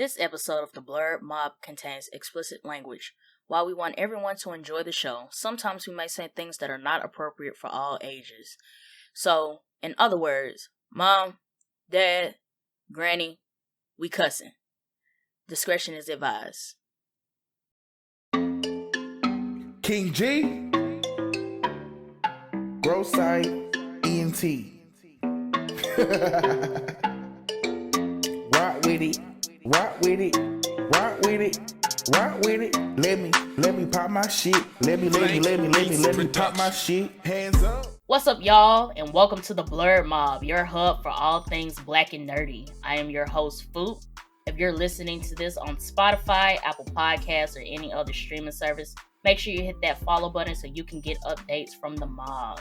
This episode of the Blerd Mob contains explicit language. While we want everyone to enjoy the show, sometimes we may say things that are not appropriate for all ages. So, in other words, Mom, Dad, Granny, we cussing. Discretion is advised. King G, Grow Site, ENT. Rock with it, rock with it, rock with it, rock with it. Let me pop my shit. Let me pop my shit. Hands up. What's up, y'all, and welcome to the Blerd Mob, your hub for all things black and nerdy. I am your host, Phθp. If you're listening to this on Spotify, Apple Podcasts, or any other streaming service, make sure you hit that follow button so you can get updates from the mob.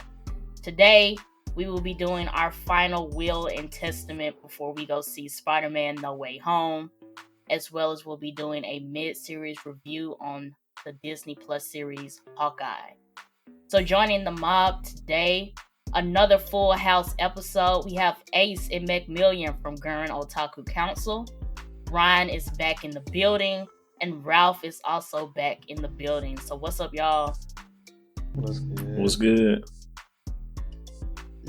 Today, we will be doing our final will and testament before we go see Spider-Man No Way Home, as well as we'll be doing a mid-series review on the Disney Plus series Hawkeye. So joining the mob today, another Full House episode. We have Ace and McMillian from Gurren Otaku Council. Ryun is back in the building, and Ralph is also back in the building. So what's up, y'all? What's good?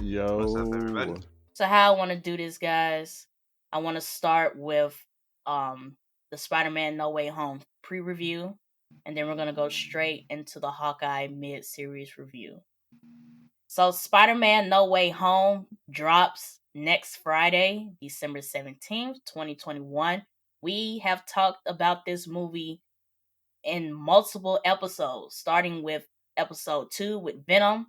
Yo. What's up, everybody? So how I want to do this, guys, I want to start with the Spider-Man No Way Home pre-review, and then we're going to go straight into the Hawkeye mid-series review. So Spider-Man No Way Home drops next Friday, December 17th, 2021. We have talked about this movie in multiple episodes, starting with episode 2 with Venom,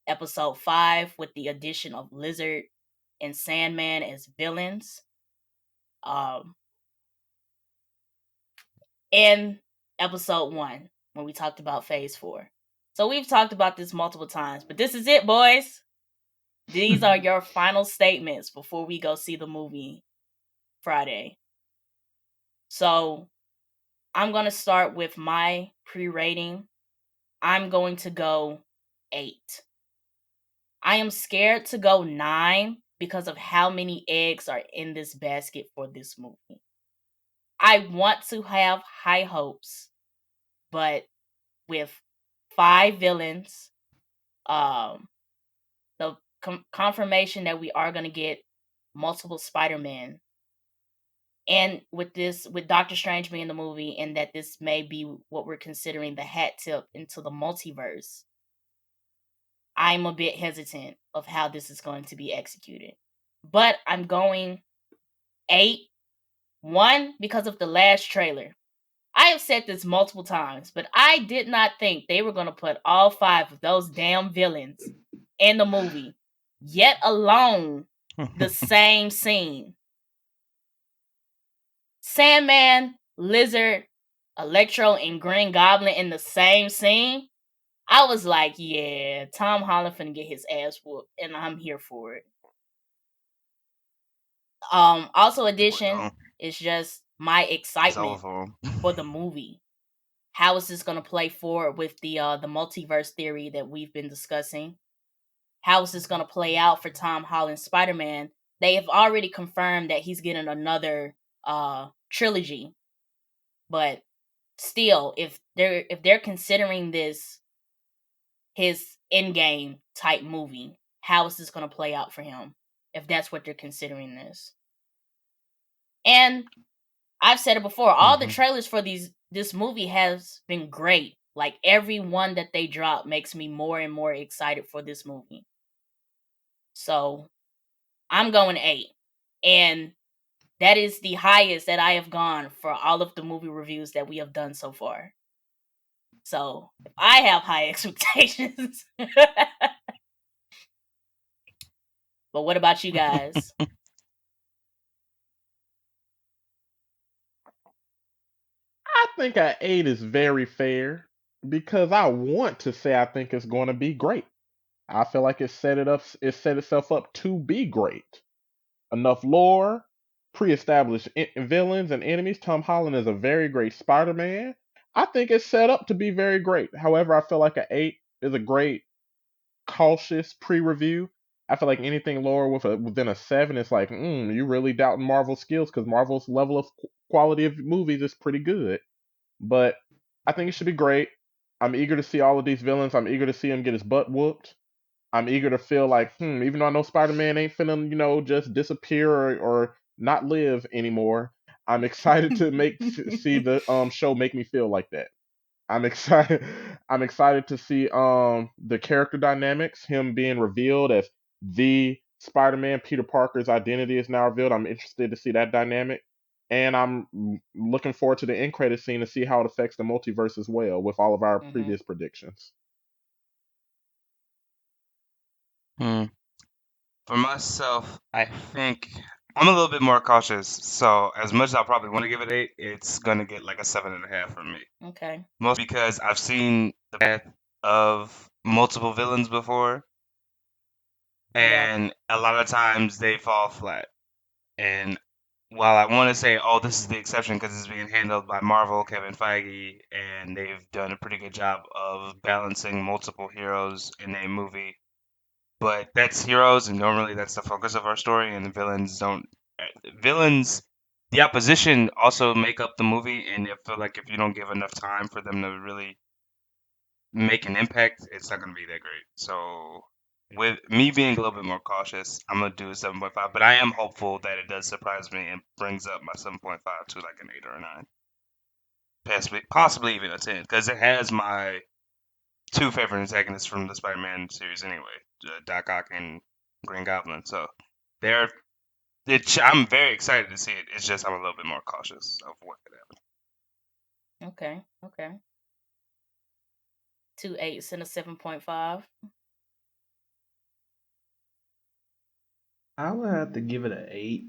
episode 5 with the addition of Lizard and Sandman as villains, and episode 1 when we talked about Phase 4. So we've talked about this multiple times, but this is it, boys. These are your final statements before we go see the movie Friday. So I'm going to start with my pre-rating. I'm going to go 8. I am scared to go 9 because of how many eggs are in this basket for this movie. I want to have high hopes, but with 5 villains, the confirmation that we are going to get multiple Spider-Men, and with Doctor Strange being in the movie, and that this may be what we're considering the hat tip into the multiverse, I'm a bit hesitant of how this is going to be executed. But I'm going 8. 1, because of the last trailer. I have said this multiple times, but I did not think they were going to put all 5 of those damn villains in the movie, yet alone the same scene. Sandman, Lizard, Electro, and Green Goblin in the same scene. I was like, yeah, Tom Holland finna get his ass whooped, and I'm here for it. Also addition is just my excitement for the movie. How is this gonna play forward with the multiverse theory that we've been discussing? How is this gonna play out for Tom Holland's Spider-Man? They have already confirmed that he's getting another trilogy, but still, if they're considering this his endgame type movie, how is this gonna play out for him? If that's what they're considering this. And I've said it before, all the trailers for this movie has been great. Like, every one that they drop makes me more and more excited for this movie. So, I'm going 8. And that is the highest that I have gone for all of the movie reviews that we have done so far. So, if I have high expectations. But what about you guys? I think an 8 is very fair because I want to say I think it's going to be great. I feel like it set itself up to be great. Enough lore, pre-established villains and enemies. Tom Holland is a very great Spider-Man. I think it's set up to be very great. However, I feel like an 8 is a great cautious pre-review. I feel like anything lower within a 7 is like, you really doubting Marvel's skills because Marvel's level of quality of movies is pretty good. But I think it should be great. I'm eager to see all of these villains. I'm eager to see him get his butt whooped. I'm eager to feel like, even though I know Spider-Man ain't finna, just disappear or not live anymore, I'm excited to see the show make me feel like that. I'm excited. I'm excited to see the character dynamics, him being revealed as the Spider-Man. Peter Parker's identity is now revealed. I'm interested to see that dynamic, and I'm looking forward to the end credit scene to see how it affects the multiverse as well with all of our previous predictions. For myself, I think I'm a little bit more cautious. So as much as I probably want to give it 8, it's gonna get like a 7.5 from me. Okay. Mostly because I've seen the path of multiple villains before, and a lot of times they fall flat. And while I want to say, oh, this is the exception because it's being handled by Marvel, Kevin Feige, and they've done a pretty good job of balancing multiple heroes in a movie. But that's heroes, and normally that's the focus of our story, and the villains don't. Villains, the opposition also make up the movie, and I feel like if you don't give enough time for them to really make an impact, it's not going to be that great. So, with me being a little bit more cautious, I'm going to do a 7.5, but I am hopeful that it does surprise me and brings up my 7.5 to like an 8 or a 9. Possibly even a 10, because it has my 2 favorite antagonists from the Spider-Man series anyway, Doc Ock and Green Goblin. So I'm very excited to see it. It's just I'm a little bit more cautious of what could happen. Okay. 2 8s and a 7.5. I would have to give it an 8.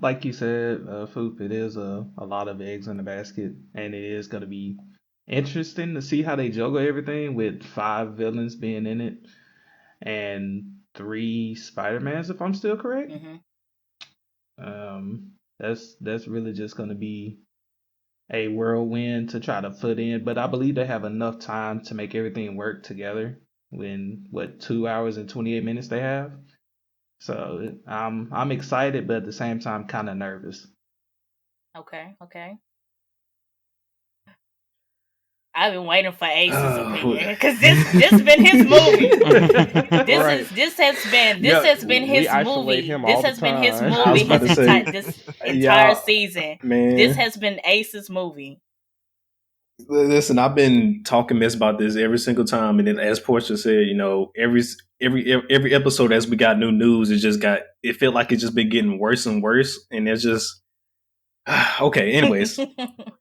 Like you said, Foop, it is a lot of eggs in the basket, and it is going to be interesting to see how they juggle everything with 5 villains being in it and 3 Spider-Mans, if I'm still correct. That's really just going to be a whirlwind to try to put in, but I believe they have enough time to make everything work together when 2 hours and 28 minutes they have. So I'm excited, but at the same time kind of nervous. Okay. I've been waiting for Ace's opinion because this been his movie. This has been his movie. This has been his movie this entire season. Man. This has been Ace's movie. Listen, I've been talking mess about this every single time, and then as Portia said, every episode as we got new news, it felt like it's just been getting worse and worse, and it's just okay. Anyways,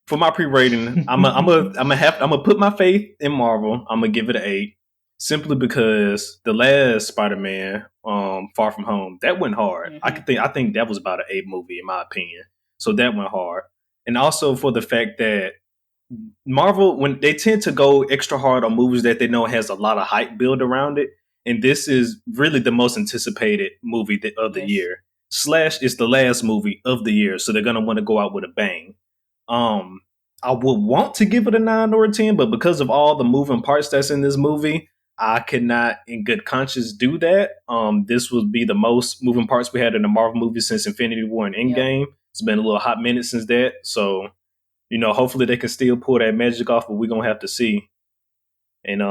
for my pre-rating, I'm gonna put my faith in Marvel. I'm gonna give it an 8, simply because the last Spider-Man, Far From Home, that went hard. I think that was about an 8 movie in my opinion. So that went hard, and also for the fact that Marvel, when they tend to go extra hard on movies that they know has a lot of hype build around it, and this is really the most anticipated movie of the year. Slash is the last movie of the year, so they're gonna want to go out with a bang. I would want to give it a 9 or a 10, but because of all the moving parts that's in this movie, I cannot, in good conscience, do that. This would be the most moving parts we had in a Marvel movie since Infinity War and Endgame. It's been a little hot minute since that, so. Hopefully they can still pull that magic off, but we're going to have to see. And,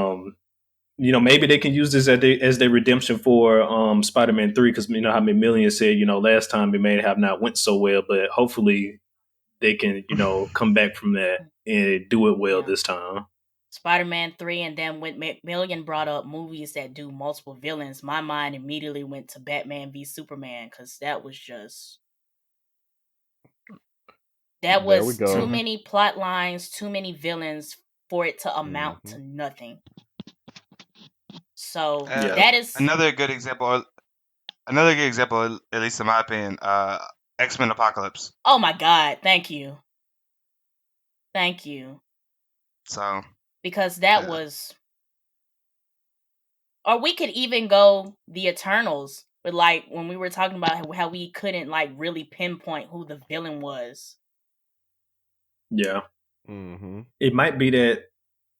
maybe they can use this as their redemption for Spider-Man 3, because you know how McMillian said, last time it may have not went so well, but hopefully they can, come back from that and do it well this time. Spider-Man 3, and then when McMillian brought up movies that do multiple villains, my mind immediately went to Batman v Superman, because that was just... That was too many plot lines, too many villains for it to amount to nothing. So that is another good example. Another good example, at least in my opinion, X-Men Apocalypse. Oh my God! Thank you. So because that was, or we could even go the Eternals, but like when we were talking about how we couldn't like really pinpoint who the villain was. Yeah. It might be that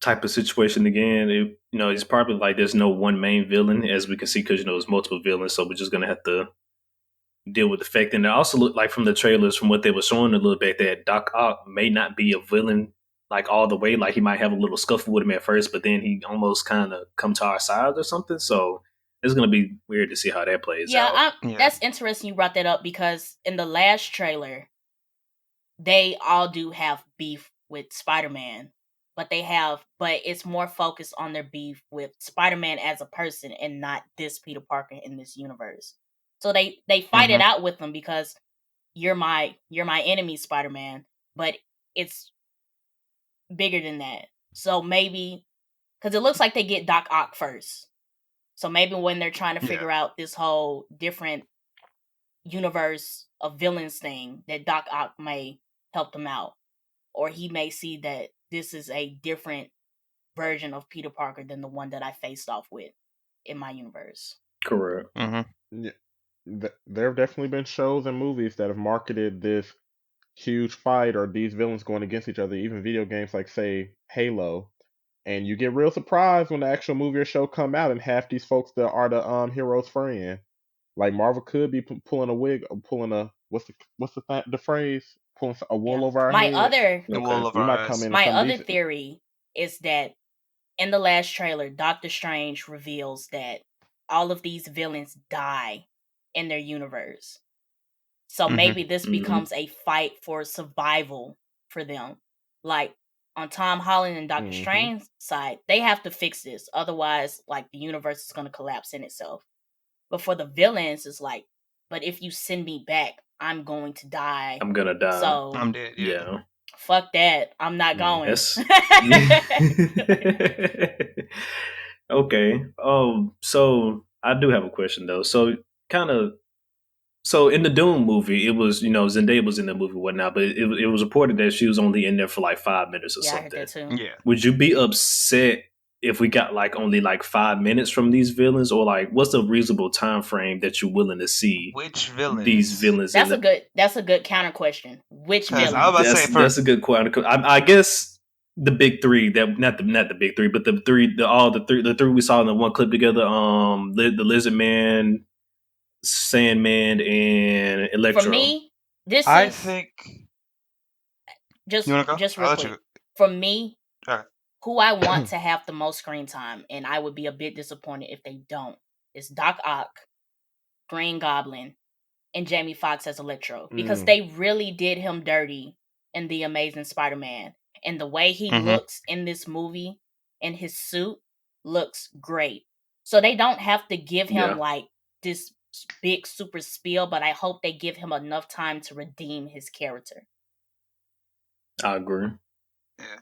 type of situation again. It's probably like there's no one main villain, as we can see, because there's multiple villains, so we're just gonna have to deal with the fact, and it also looked like from the trailers, from what they were showing a little bit, that Doc Ock may not be a villain like all the way. Like he might have a little scuffle with him at first, but then he almost kind of come to our side or something. So it's gonna be weird to see how that plays out. That's interesting you brought that up, because in the last trailer, they all do have beef with Spider-Man, but it's more focused on their beef with Spider-Man as a person and not this Peter Parker in this universe. So they fight it out with them because you're my enemy, Spider-Man, but it's bigger than that. So maybe, because it looks like they get Doc Ock first. So maybe when they're trying to figure out this whole different universe of villains thing, that Doc Ock may help them out. Or he may see that this is a different version of Peter Parker than the one that I faced off with in my universe. Correct. Yeah, there have definitely been shows and movies that have marketed this huge fight or these villains going against each other, even video games like, say, Halo. And you get real surprised when the actual movie or show come out and half these folks that are the hero's friend. Like Marvel could be pulling a wig, pulling a what's the phrase? Pulling a wool over our head. My other theory is that in the last trailer, Doctor Strange reveals that all of these villains die in their universe. So maybe this becomes a fight for survival for them. Like on Tom Holland and Doctor Strange's side, they have to fix this. Otherwise, like, the universe is going to collapse in itself. But for the villains, it's like, but if you send me back, I'm going to die. I'm gonna die. So I'm dead. Yeah. Fuck that. I'm not going. Okay. So I do have a question though. So in the Doom movie, it was, Zendaya was in the movie, whatnot, but it was reported that she was only in there for like 5 minutes or something. I heard that too. Yeah. Would you be upset if we got like only like 5 minutes from these villains, or like what's a reasonable time frame that you're willing to see which villains? These villains? That's a good counter question. Which villains? That's a good counter. I guess the big three, that not the big three, but the three we saw in the one clip together. The Lizard Man, Sandman, and Electro. For me, I think just real quick. For me, who I want to have the most screen time, and I would be a bit disappointed if they don't, is Doc Ock, Green Goblin, and Jamie Foxx as Electro, because they really did him dirty in The Amazing Spider-Man, and the way he looks in this movie and his suit looks great. So they don't have to give him like this big super spiel, but I hope they give him enough time to redeem his character. I agree. Yeah.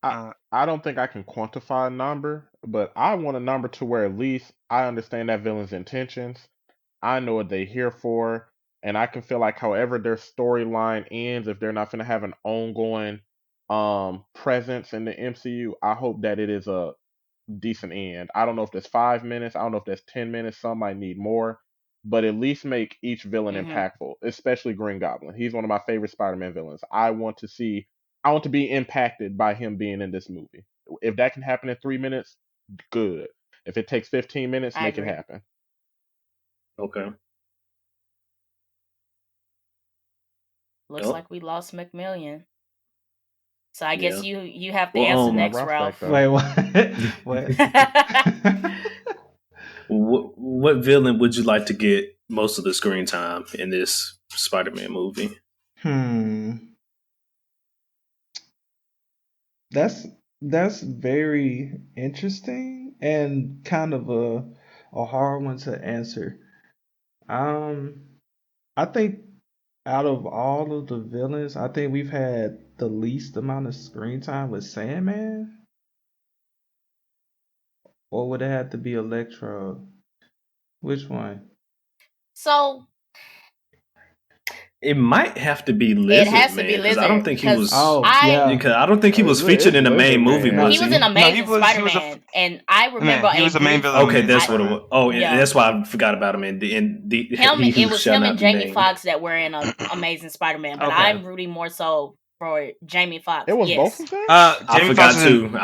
I don't think I can quantify a number, but I want a number to where at least I understand that villain's intentions. I know what they're here for, and I can feel like however their storyline ends, if they're not going to have an ongoing presence in the MCU, I hope that it is a decent end. I don't know if that's 5 minutes. I don't know if that's 10 minutes. Some might need more, but at least make each villain impactful, especially Green Goblin. He's one of my favorite Spider-Man villains. I want to be impacted by him being in this movie. If that can happen in 3 minutes, good. If it takes 15 minutes, make it happen. Okay. Looks like we lost McMillian. So I guess you have to answer next, Ralph. Wait, what? What villain would you like to get most of the screen time in this Spider-Man movie? That's very interesting and kind of a hard one to answer. I think out of all of the villains, I think we've had the least amount of screen time with Sandman. Or would it have to be Electro? Which one? So it might have to be Lizard. It has to be Lizard. I don't think he was. Because I don't think he was featured in the main movie. He was in Amazing Spider-Man, and I remember he was a main villain. Okay, that's what it was. Oh, yeah, that's why I forgot about him. It was him and Jamie Foxx that were in Amazing Spider-Man, but I'm rooting more so for Jamie Foxx. It was both of them.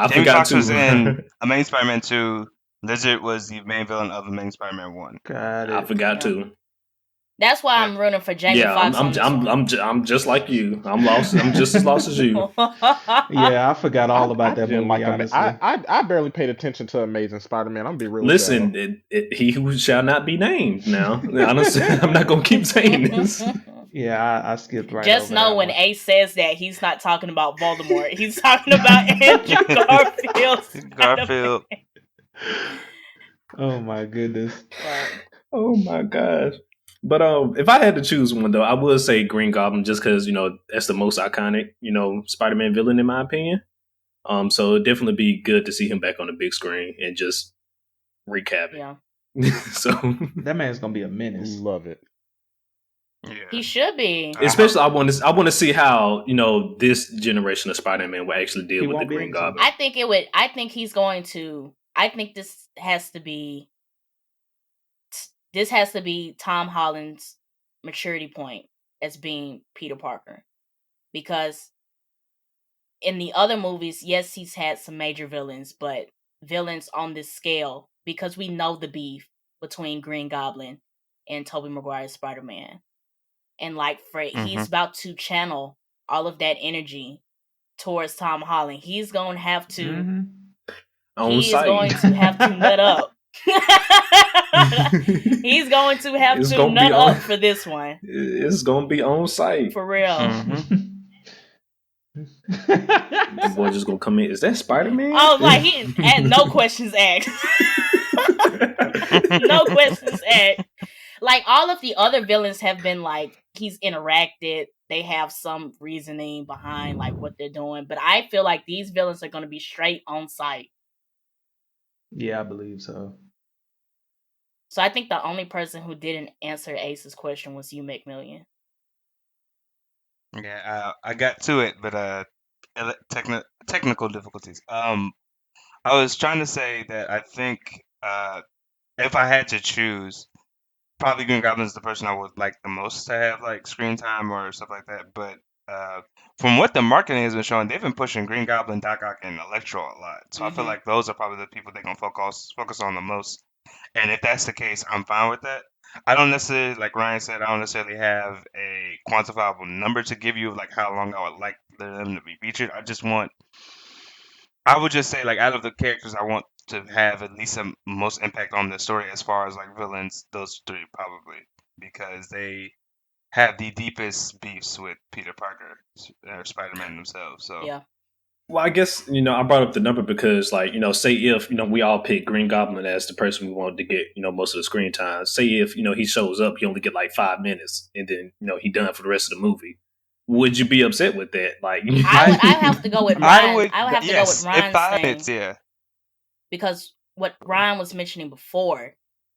Jamie Foxx was in Amazing Spider-Man 2. Lizard was the main villain of Amazing Spider-Man 1. Got it. I forgot too. That's why I'm rooting for Jamie Foxx on this one. I'm just like you. I'm lost. I'm just as lost as you. Yeah, I forgot all I about that didn't movie. like him. Honestly, I barely paid attention to Amazing Spider-Man. I'm gonna be real with y'all. Listen, he who shall not be named. Now, honestly, I'm not gonna keep saying this. yeah, I skipped right Just over know that when one. Ace says that, he's not talking about Voldemort. He's talking about Andrew Garfield. Garfield. Oh my goodness. Right. Oh my gosh. But if I had to choose one though, I would say Green Goblin just because that's the most iconic Spider-Man villain in my opinion. So it'd definitely be good to see him back on the big screen and just recap it. Yeah. So That man's gonna be a menace. Love it. Yeah. He should be. especially I want to see how this generation of Spider-Man will actually deal He with the won't be Green able to. Goblin. I think it would. I think he's going to. I think this has to be. This has to be Tom Holland's maturity point as being Peter Parker, because in the other movies, yes, he's had some major villains, but villains on this scale, because we know the beef between Green Goblin and Tobey Maguire's Spider-Man, and he's about to channel all of that energy towards Tom Holland. He's going to have to. Mm-hmm. He is going to have to nut up. He's going to have to nut up for this one. It's going to be on site. For real. Mm-hmm. The boy just going to come in. Is that Spider-Man? Oh, he and no questions asked. No questions asked. All of the other villains have been he's interacted. They have some reasoning behind what they're doing. But I feel like these villains are going to be straight on site. Yeah, I believe so. So I think the only person who didn't answer Ace's question was you, McMillian. Yeah, I got to it, but technical difficulties. I was trying to say that I think if I had to choose, probably Green Goblin is the person I would like the most to have screen time or stuff like that. But from what the marketing has been showing, they've been pushing Green Goblin, Doc Ock, and Electro a lot. So I feel like those are probably the people they're gonna focus on the most. And if that's the case, I'm fine with that. I don't necessarily, like Ryan said, I don't necessarily have a quantifiable number to give you of how long I would like them to be featured. I would just say out of the characters I want to have at least the most impact on the story as far as villains, those three probably, because they have the deepest beefs with Peter Parker or Spider-Man themselves. So yeah. Well, I guess I brought up the number because, say if we all pick Green Goblin as the person we wanted to get most of the screen time. Say if he shows up, he only get 5 minutes, and then he done for the rest of the movie. Would you be upset with that? I have to go with Ryan. I would have to go with Ryan's 5 thing. minutes, yeah. Because what Ryan was mentioning before,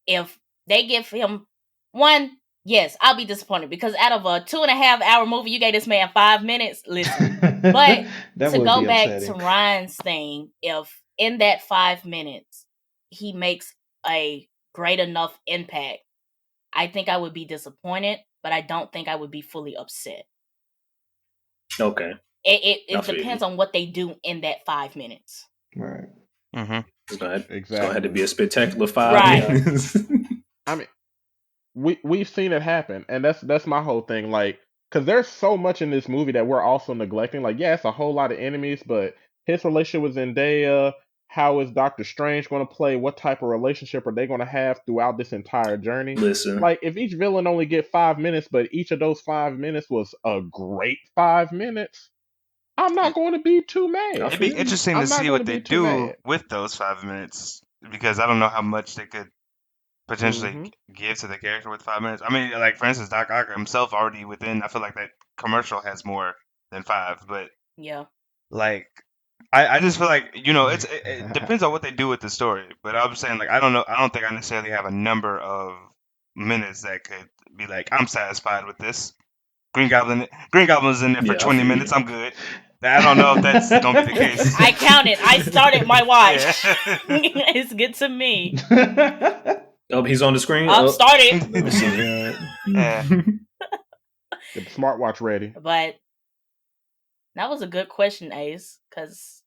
if they give him one, yes, I'll be disappointed, because out of a 2.5 hour movie, you gave this man 5 minutes. Listen, but to go back to Ryan's thing, if in that 5 minutes he makes a great enough impact, I think I would be disappointed, but I don't think I would be fully upset. Okay. It depends on what they do in that 5 minutes. Right. Mm-hmm. It's gonna Exactly. have to be a spectacular 5 minutes. I mean, we've seen it happen, and that's my whole thing. Because there's so much in this movie that we're also neglecting. Yeah, it's a whole lot of enemies, but his relationship with Zendaya, how is Doctor Strange going to play? What type of relationship are they going to have throughout this entire journey? Listen, if each villain only get 5 minutes, but each of those 5 minutes was a great 5 minutes, I'm not going to be too mad. It'd be interesting to see what they do with those 5 minutes, because I don't know how much they could potentially give to the character with 5 minutes. I mean, for instance, Doc Ock himself already within. I feel like that commercial has more than 5, but yeah, I just feel like it depends on what they do with the story. But I'm saying I don't know. I don't think I necessarily have a number of minutes that could be I'm satisfied with this. Green Goblin's in there for 20 minutes. I'm good. I don't know if that's gonna be the case. I counted. I started my watch. It's good to me. Oh, he's on the screen. Started. Yeah. Get the smartwatch ready. But that was a good question, Ace, because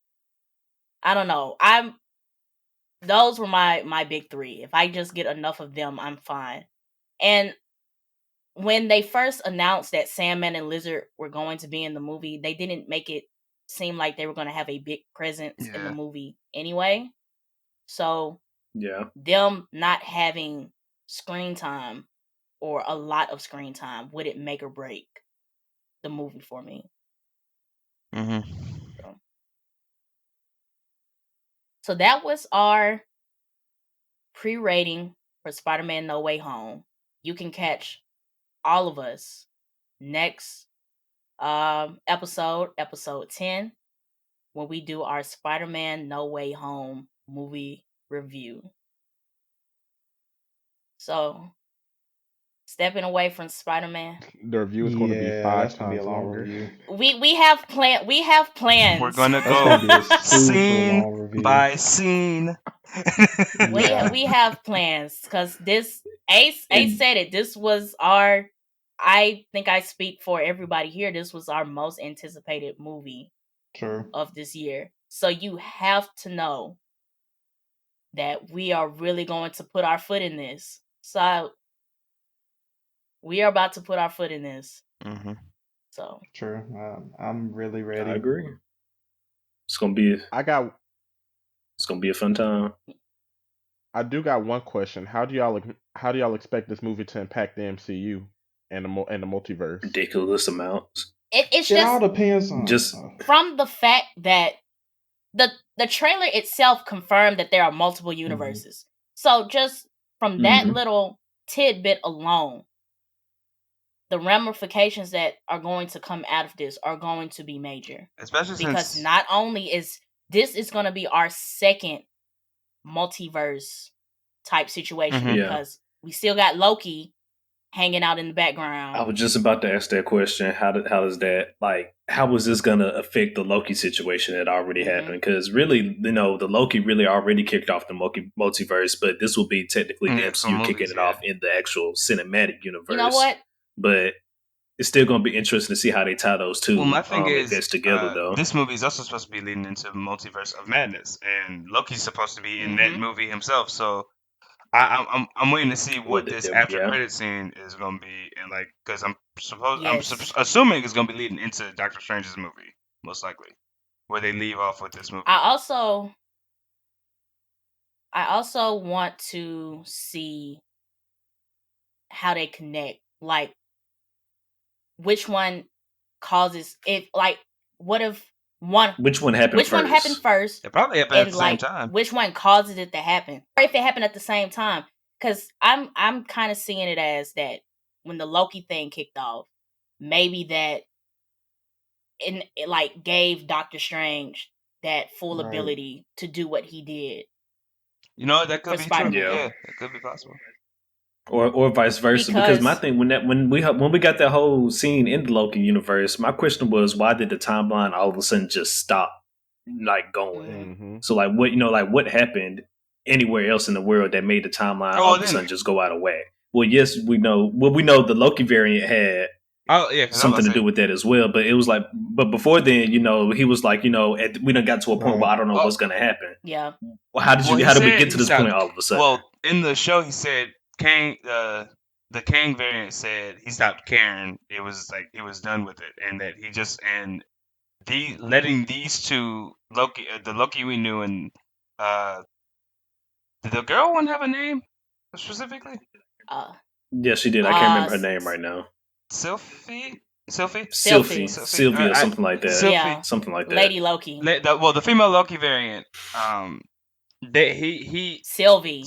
I don't know. Those were my big three. If I just get enough of them, I'm fine. And when they first announced that Sandman and Lizard were going to be in the movie, they didn't make it seem like they were going to have a big presence in the movie anyway. So them not having screen time or a lot of screen time wouldn't make or break the movie for me. So that was our pre-rating for Spider-Man No Way Home. You can catch all of us next episode 10, when we do our Spider-Man No Way Home movie review. So, stepping away from Spider-Man, the review is going to be 5 times longer. We have plans. We're gonna go scene by scene. We have plans, because this Ace said it. This was our. I think I speak for everybody here. This was our most anticipated movie of this year. So you have to know that we are really going to put our foot in this. So we are about to put our foot in this. So I'm really ready. I agree. It's gonna be a fun time. I do got one question. How do y'all expect this movie to impact the MCU and the multiverse? Ridiculous amounts. It all depends on from the fact that the trailer itself confirmed that there are multiple universes. So just from that little tidbit alone, the ramifications that are going to come out of this are going to be major. Especially because not only is this going to be our second multiverse type situation, because we still got Loki hanging out in the background. I was just about to ask that question. How does that, like, how is this going to affect the Loki situation that already happened? Because really, the Loki really already kicked off the multiverse, but this will be technically the MCU kicking it off in the actual cinematic universe. You know what? But it's still going to be interesting to see how they tie those two events together, though. This movie is also supposed to be leading into Multiverse of Madness, and Loki's supposed to be in that movie himself. So I'm waiting to see what this after credit scene is going to be, and like, because I'm assuming it's going to be leading into Doctor Strange's movie, most likely, where they leave off with this movie. I also want to see how they connect, like which one causes it, like what if which one happened first? It probably happened at the same time. Which one causes it to happen? Or if it happened at the same time. Because I'm kind of seeing it as that when the Loki thing kicked off, maybe that it like gave Doctor Strange that full ability to do what he did. That could be true. Yeah, it could be possible. Or vice versa, because my thing when we got that whole scene in the Loki universe, my question was, why did the timeline all of a sudden just stop, like, going? So like what happened anywhere else in the world that made the timeline all of a sudden just go out of whack? Well, yes, we know the Loki variant had something to do with that as well, but it was like, but before then, he was like, we done got to a point where I don't know what's gonna happen. Yeah. Well, how did we get to this point all of a sudden? Well, in the show, he said Kang, the Kang variant said he stopped caring. It was like he was done with it, and that he just letting these two Loki, the Loki we knew, and did the girl one have a name specifically? Yeah, she did. I can't remember her name right now. Sylvie, Sylvia, something like that. Yeah. Something like that. Lady Loki. The female Loki variant. Sylvie,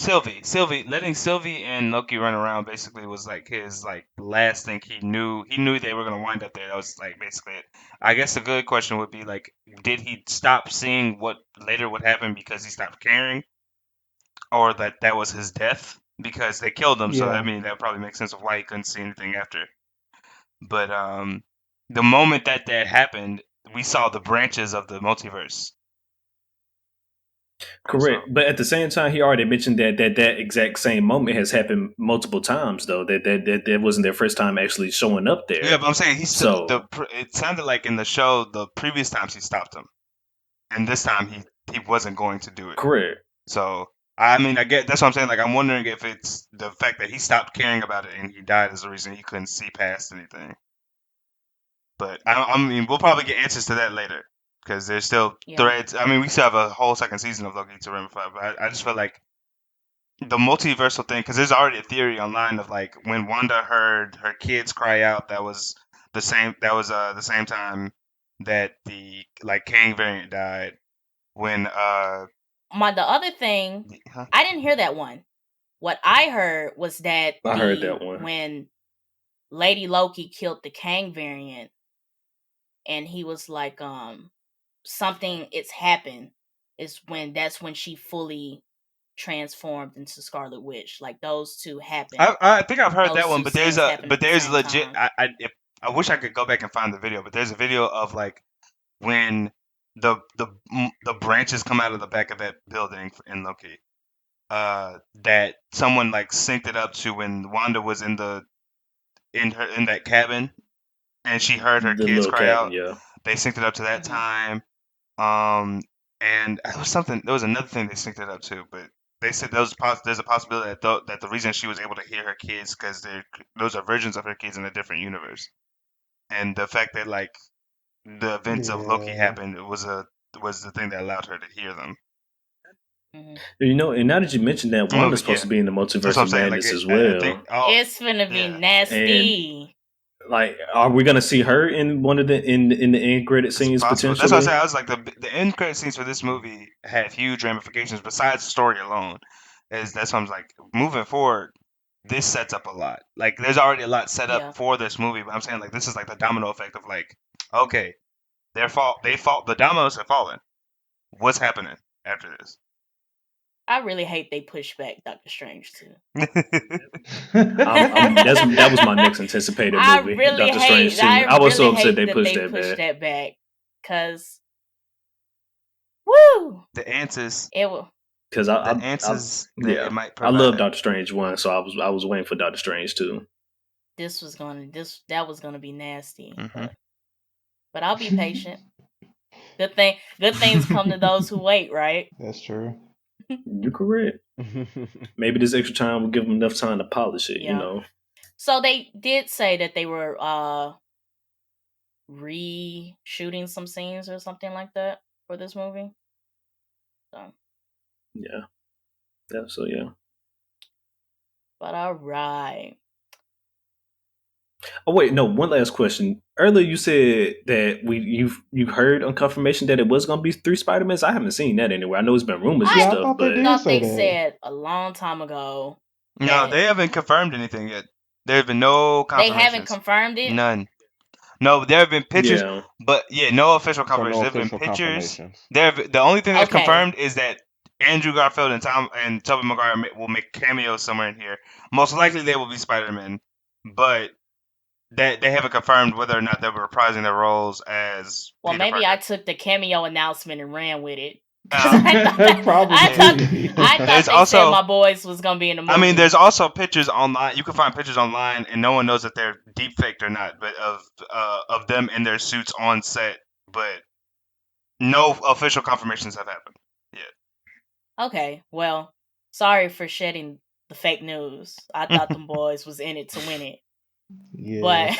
letting Sylvie and Loki run around basically was like his last thing he knew. He knew they were gonna wind up there. That was like basically it. I guess the good question would be like, did he stop seeing what later would happen because he stopped caring, or that was his death because they killed him? So I mean that probably makes sense of why he couldn't see anything after. But the moment that happened, we saw the branches of the multiverse. Correct, but at the same time, he already mentioned that exact same moment has happened multiple times, though. That wasn't their first time actually showing up there. Yeah, but I'm saying it sounded like in the show the previous times he stopped him, and this time he wasn't going to do it. Correct. So I mean, I get that's what I'm saying. Like, I'm wondering if it's the fact that he stopped caring about it and he died is the reason he couldn't see past anything. But I mean, we'll probably get answers to that later because there's still threads. I mean, we still have a whole second season of Loki to ramify. But I just feel like the multiversal thing, because there's already a theory online of like when Wanda heard her kids cry out, that was the same. That was the same time that the like Kang variant died. When the other thing, I didn't hear that one. What I heard was that I heard that one when Lady Loki killed the Kang variant, and he was like, something it's happened. That's when she fully transformed into Scarlet Witch. Like those two happened. I think I've heard those that one, but there's legit. Time. I wish I could go back and find the video, but there's a video of like when the branches come out of the back of that building in Loki. That someone like synced it up to when Wanda was in that cabin, and she heard her kids cry out. Yeah. They synced it up to that time. And there was another thing they synced it up to, but they said there's a possibility that the reason she was able to hear her kids because those are versions of her kids in a different universe, and the fact that like the events of Loki happened was the thing that allowed her to hear them. You know, and now that you mentioned that, Wanda's supposed to be in the multiverse of madness as well. It's gonna be nasty. And, like, are we gonna see her in one of the in the end credit scenes potentially? That's what I said. I was like, the end credit scenes for this movie had huge ramifications besides the story alone. That's what I'm like. Moving forward, this sets up a lot. Like, there's already a lot set up for this movie, but I'm saying like this is like the domino effect of like, okay, the dominoes have fallen. What's happening after this? I really hate they push back Doctor Strange too. That was my next anticipated movie. Doctor Strange 2. I was so upset they pushed that back. Cause, woo, the answers. It will. Because I love Doctor Strange 1, so I was waiting for Doctor Strange 2. That was gonna be nasty. But I'll be patient. Good things come to those who wait, right? That's true. You're correct. Maybe this extra time will give them enough time to polish it, you know. So they did say that they were reshooting some scenes or something like that for this movie. So yeah. But all right. Oh wait, no. One last question. Earlier, you said that you've heard on confirmation that it was going to be 3 Spider-Mans. I haven't seen that anywhere. I know it's been rumors and stuff, but I thought they said a long time ago. No, they haven't confirmed anything yet. There have been no confirmations. They haven't confirmed it. None. No, there have been pictures, but no official confirmations. No there have been pictures. The only thing that's confirmed is that Andrew Garfield and Tobey Maguire will make cameos somewhere in here. Most likely, they will be Spider-Man, but they haven't confirmed whether or not they were reprising their roles as. Well, Peter maybe Parker. I took the cameo announcement and ran with it. Probably. I thought they said my boys was gonna be in the movie. I mean, there's also pictures online. You can find pictures online, and no one knows that they're deep faked or not, but of them in their suits on set. But no official confirmations have happened yet. Okay, well, sorry for shedding the fake news. I thought them boys was in it to win it. Yeah, but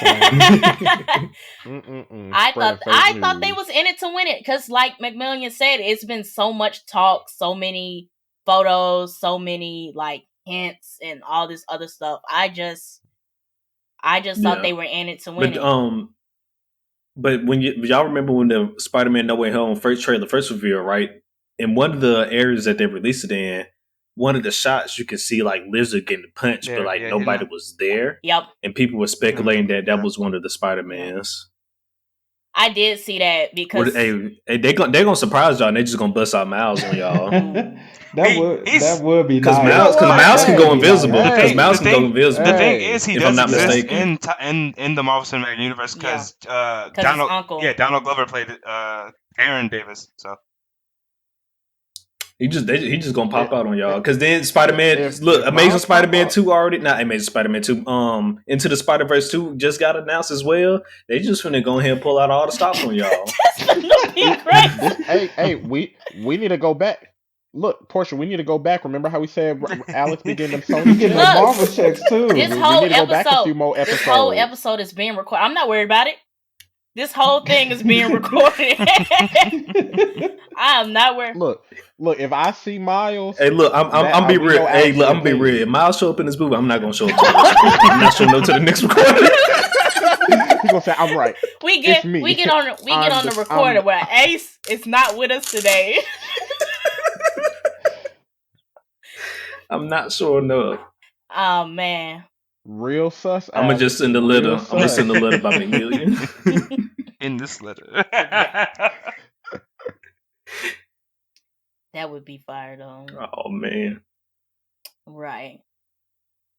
I thought they was in it to win it because, like McMillian said, it's been so much talk, so many photos, so many like hints, and all this other stuff. I just thought they were in it to win it. But when y'all remember when the Spider-Man No Way Home first reveal, right? In one of the areas that they released it in, one of the shots you could see like Lizard getting punched, but like nobody was there. Yep. And people were speculating that was one of the Spider-Mans. I did see that because they gonna surprise y'all and they just gonna bust out Miles on y'all. that would be because nice. Miles can go invisible. Because Miles can go invisible. The thing is, he does exist in the Marvel Cinematic Universe because Donald Glover played Aaron Davis. So. He just gonna pop out on y'all because then Spider-Man Amazing Spider-Man 2 already not Amazing Spider-Man 2 Into the Spider-Verse 2 just got announced as well. They just finna go ahead and pull out all the stops on y'all. Hey, we need to go back. Look, Portia, we need to go back. Remember how we said Alex be getting them He Sony getting checks? them Look, Marvel checks too. this We whole need to go back a few episode, more this whole episodes. episode is being recorded. I'm not worried about it. This whole thing is being recorded. I am not worried. Look, if I see Miles, Hey, look, I'm be we real. know Hey, Alex look, getting I'm be paid. real. If Miles show up in this movie, I'm not gonna show up to the next recording. I'm not showing up to the next recording. He gonna say, "I'm right." We It's get me. we get on the recorder where Ace is not with us today. I'm not showing up. Oh man. Real sus. I'm gonna just send a letter. Real I'm gonna sus. send a letter by McMillian. In this letter. That would be fire though. Oh man. Right.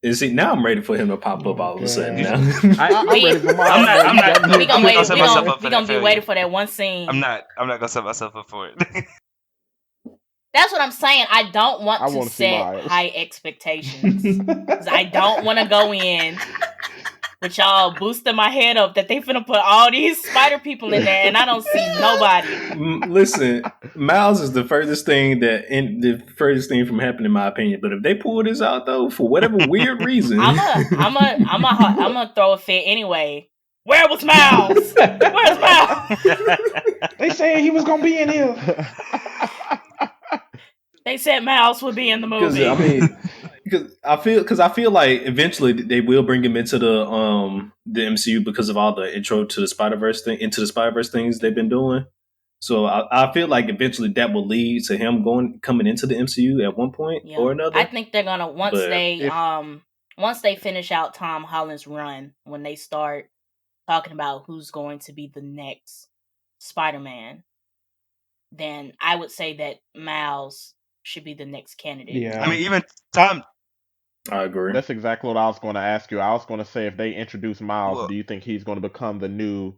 And see, now I'm ready for him to pop up all of a sudden. Now. I'm ready for Miles. I'm not We gonna wait. gonna set myself up for We that gonna be failure. waiting for that one scene. I'm not gonna set myself up for it. That's what I'm saying. I don't want I to wanna see set Miles. high expectations. 'Cause I don't want to go in with y'all boosting my head up that they finna put all these spider people in there and I don't see nobody. Listen, Miles is the furthest thing from happening, in my opinion. But if they pull this out though, for whatever weird reason, I'm gonna throw a fit anyway. Where was Miles? Where's Miles? They said he was gonna be in here. They said Miles would be in the movie. I mean, because I feel like eventually they will bring him into the MCU because of all the intro to the Spider-Verse things they've been doing. So I feel like eventually that will lead to him coming into the MCU at one point or another. I think they're gonna once they finish out Tom Holland's run, when they start talking about who's going to be the next Spider-Man, then I would say that Miles should be the next candidate. Yeah. I mean, even Tom. I agree. That's exactly what I was going to ask you. I was going to say, if they introduce Miles, Well- do you think he's going to become the new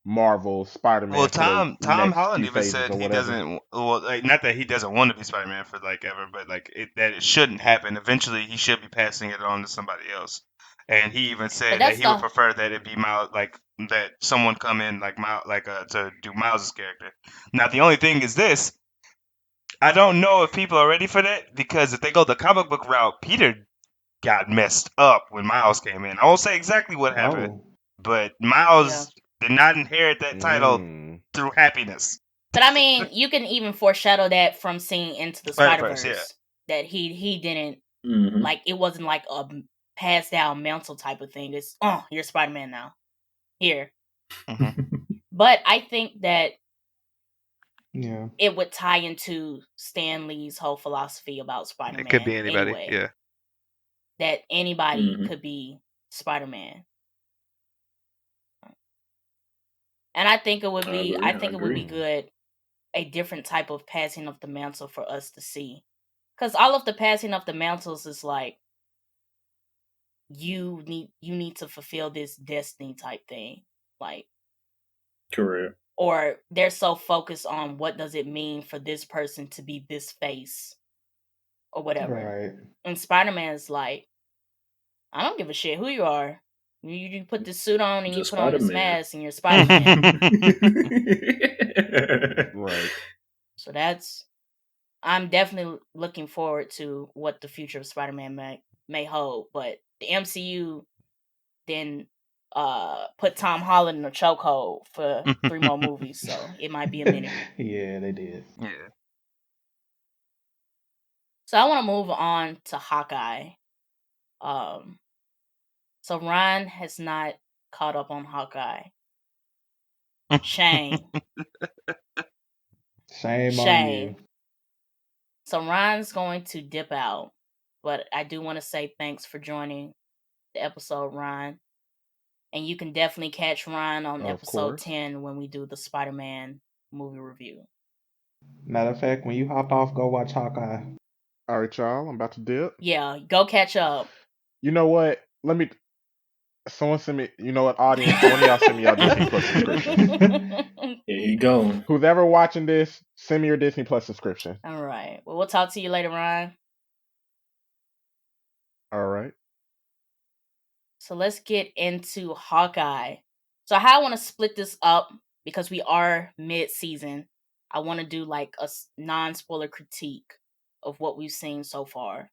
Marvel Spider-Man? Well, for the Tom next Holland few even phases said or he whatever? doesn't. Well, like, not that he doesn't want to be Spider-Man for like ever, but like that it shouldn't happen. Eventually, he should be passing it on to somebody else. And he even said that he would prefer that it be Miles, like that someone come in like Miles, to do Miles' character. Now, the only thing is this: I don't know if people are ready for that, because if they go the comic book route, Peter got messed up when Miles came in. I won't say exactly what happened, but Miles did not inherit that title through happiness. But I mean, you can even foreshadow that from seeing Into the Spider-Verse, Spider-Verse. That he didn't, Mhm. like, it wasn't like a passed down mantle type of thing. It's, you're Spider-Man now. Here. But I think that it would tie into Stan Lee's whole philosophy about Spider-Man. It could be anybody, anyway. yeah. That anybody could be Spider-Man. And I think it would be it would be good, a different type of passing of the mantle for us to see. Because all of the passing of the mantles is like, you need to fulfill this destiny type thing. Like, correct. Or they're so focused on what does it mean for this person to be this face or whatever. Right. And Spider-Man's like, I don't give a shit who you are. You put this suit on and you put on this mask and you're Spider-Man. Right. So I'm definitely looking forward to what the future of Spider-Man may hold. But the MCU then put Tom Holland in a chokehold for 3 more movies, so it might be a minute. Yeah, they did. Yeah. So I want to move on to Hawkeye. So Ryan has not caught up on Hawkeye. Shame. Shame on you. So Ryan's going to dip out, but I do want to say thanks for joining the episode, Ryan. And you can definitely catch Ryan on episode 10 when we do the Spider-Man movie review. Matter of fact, when you hop off, go watch Hawkeye. All right, y'all. I'm about to dip. Yeah, go catch up. You know what? Someone send me. You know what, audience? One of y'all send me your Disney Plus subscription. Here you go. Who's ever watching this, send me your Disney Plus subscription. All right. Well, we'll talk to you later, Ryan. All right. So let's get into Hawkeye. So how I want to split this up, because we are mid-season, I want to do like a non-spoiler critique of what we've seen so far.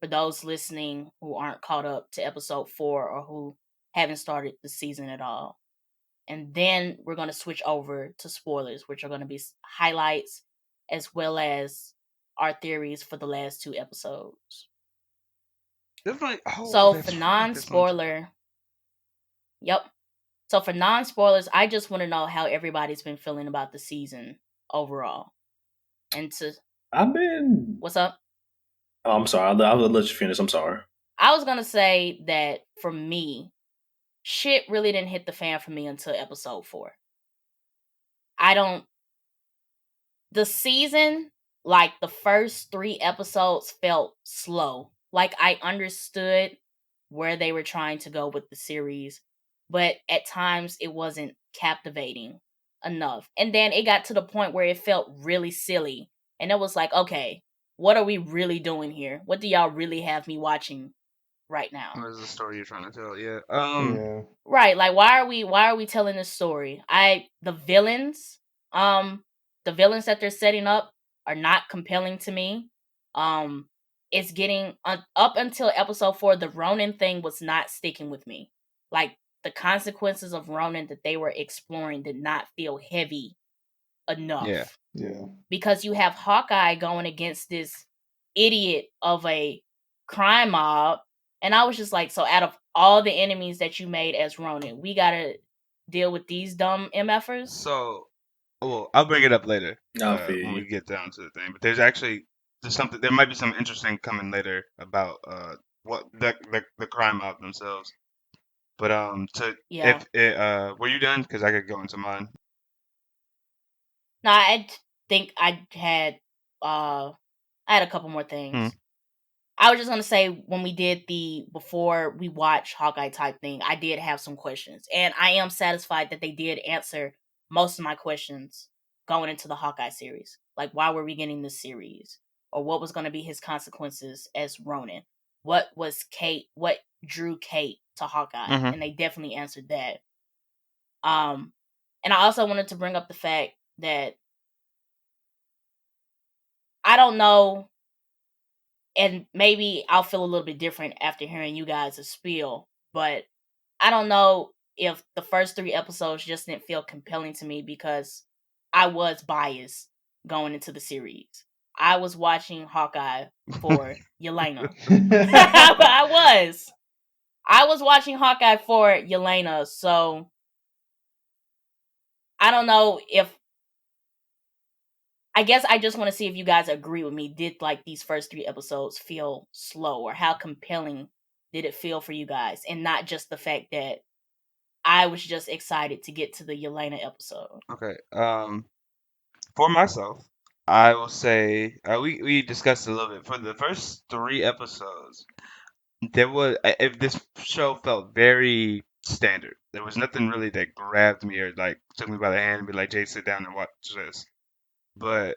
For those listening who aren't caught up to episode 4 or who haven't started the season at all. And then we're going to switch over to spoilers, which are going to be highlights as well as our theories for the last 2 episodes. So for non-spoiler, So for non-spoilers, I just want to know how everybody's been feeling about the season overall. And what's up? Oh, I'm sorry. I'll let you finish. I'm sorry. I was gonna say that for me, shit really didn't hit the fan for me until episode 4. The season, like the first 3 episodes felt slow. Like I understood where they were trying to go with the series, but at times it wasn't captivating enough. And then it got to the point where it felt really silly. And it was like, okay, what are we really doing here? What do y'all really have me watching right now? What is the story you're trying to tell? Yeah. Yeah. Right, like why are we telling this story? The villains that they're setting up are not compelling to me. It's getting up until episode 4, the Ronin thing was not sticking with me. Like the consequences of Ronin that they were exploring did not feel heavy enough. Yeah. Because you have Hawkeye going against this idiot of a crime mob, and I was just like, so out of all the enemies that you made as Ronin, we gotta deal with these dumb MFers? So, well, I'll bring it up later when we get down to the thing. But there's something. There might be some interesting coming later about what the crime mob themselves. But were you done? Because I could go into mine. No, I think I had a couple more things. I was just gonna say when we did before we watch Hawkeye type thing, I did have some questions, and I am satisfied that they did answer most of my questions going into the Hawkeye series. Like, why were we getting this series, or what was going to be his consequences as Ronin? What drew Kate to Hawkeye? And they definitely answered that. And I also wanted to bring up the fact that I don't know. And maybe I'll feel a little bit different after hearing you guys' spiel, but I don't know if the first 3 episodes just didn't feel compelling to me because I was biased going into the series. I was watching Hawkeye for Yelena. I was watching Hawkeye for Yelena, so I don't know if I guess I just want to see if you guys agree with me. Did like these first 3 episodes feel slow, or how compelling did it feel for you guys? And not just the fact that I was just excited to get to the Yelena episode. Okay. For myself, I will say we discussed a little bit for the first 3 episodes. If this show felt very standard. There was nothing really that grabbed me or like took me by the hand and be like, "Jay, sit down and watch this." But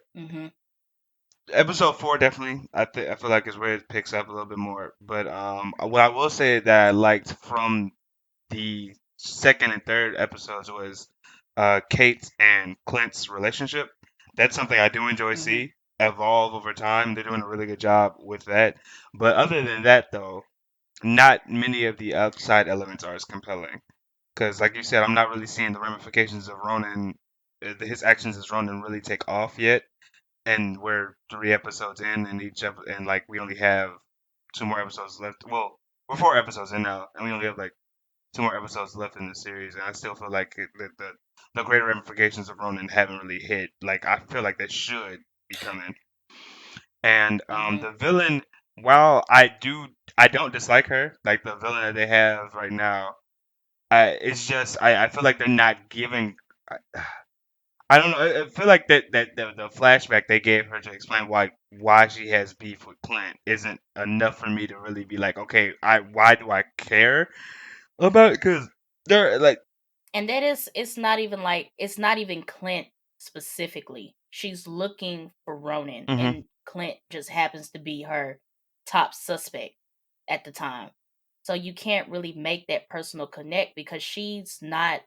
episode 4 definitely, I feel like is where it picks up a little bit more. But what I will say that I liked from the second and third episodes was Kate and Clint's relationship. That's something I do enjoy see evolve over time. They're doing a really good job with that. But other than that, though, not many of the outside elements are as compelling. Because, like you said, I'm not really seeing the ramifications of Ronin, his actions as Ronin really take off yet. And we're 3 episodes in, and and like we only have 2 more episodes left. Well, we're 4 episodes in now, and we only have like 2 more episodes left in the series. And I still feel like the greater ramifications of Ronin haven't really hit. Like I feel like that should be coming. And the villain, while I don't dislike her, like the villain that they have right now. It's just I feel like they're not giving. I don't know. I feel like that the flashback they gave her to explain why she has beef with Clint isn't enough for me to really be like, okay, why do I care about it? Because they're like, and that is it's not even Clint specifically. She's looking for Ronin, and Clint just happens to be her top suspect at the time. So you can't really make that personal connect because she's not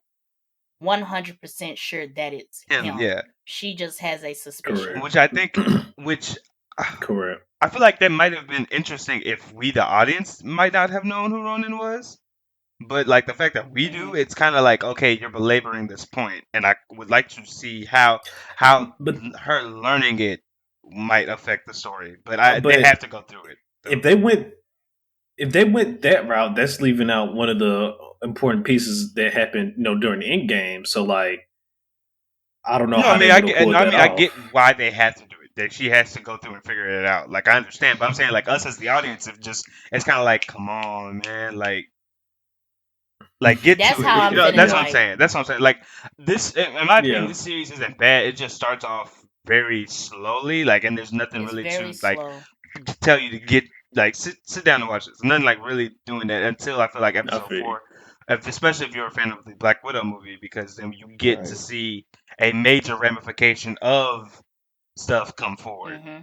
100% sure that it's him. Yeah. She just has a suspicion. Which I think, correct. I feel like that might have been interesting if we, the audience, might not have known who Ronan was. But like the fact that we do, it's kind of like, okay, you're belaboring this point, and I would like to see how But her learning it might affect the story. But they but have to go through it though. if they went if they went that route, that's leaving out one of the important pieces that happened, during the end game. So like, I don't know No, I how they mean I would have get. No, pulled I that mean I get off. why they have to do it. That she has to go through and figure it out. Like I understand, but I'm saying like us as the audience, if just it's kind of like, come on, man, like get That's to it. how I'm feeling. That's what Yeah, I'm Like saying. That's what I'm saying. Like this, in my opinion, yeah, this series isn't bad. It just starts off very slowly, like, and there's nothing it's really very to like slow. to tell you to get like sit down and watch this. Nothing like really doing that until I feel like I episode feel you. four, especially if you're a fan of the Black Widow movie, because then you get to Right. see a major ramification of stuff come forward. Hmm.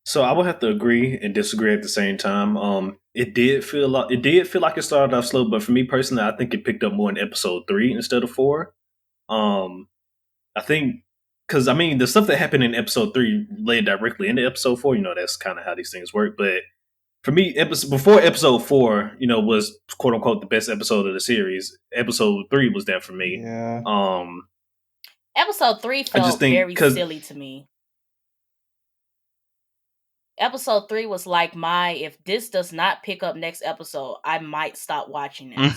So I would have to agree and disagree at the same time. It did feel like it started off slow, but for me personally, I think it picked up more in episode 3 instead of 4. Um, I think because I mean the stuff that happened in episode 3 led directly into episode 4. That's kind of how these things work. But for me, before episode 4, was quote unquote the best episode of the series. Episode 3 was that for me. Yeah. Um, Episode 3 I just felt think very because silly to me. Episode 3 was like if this does not pick up next episode, I might stop watching this.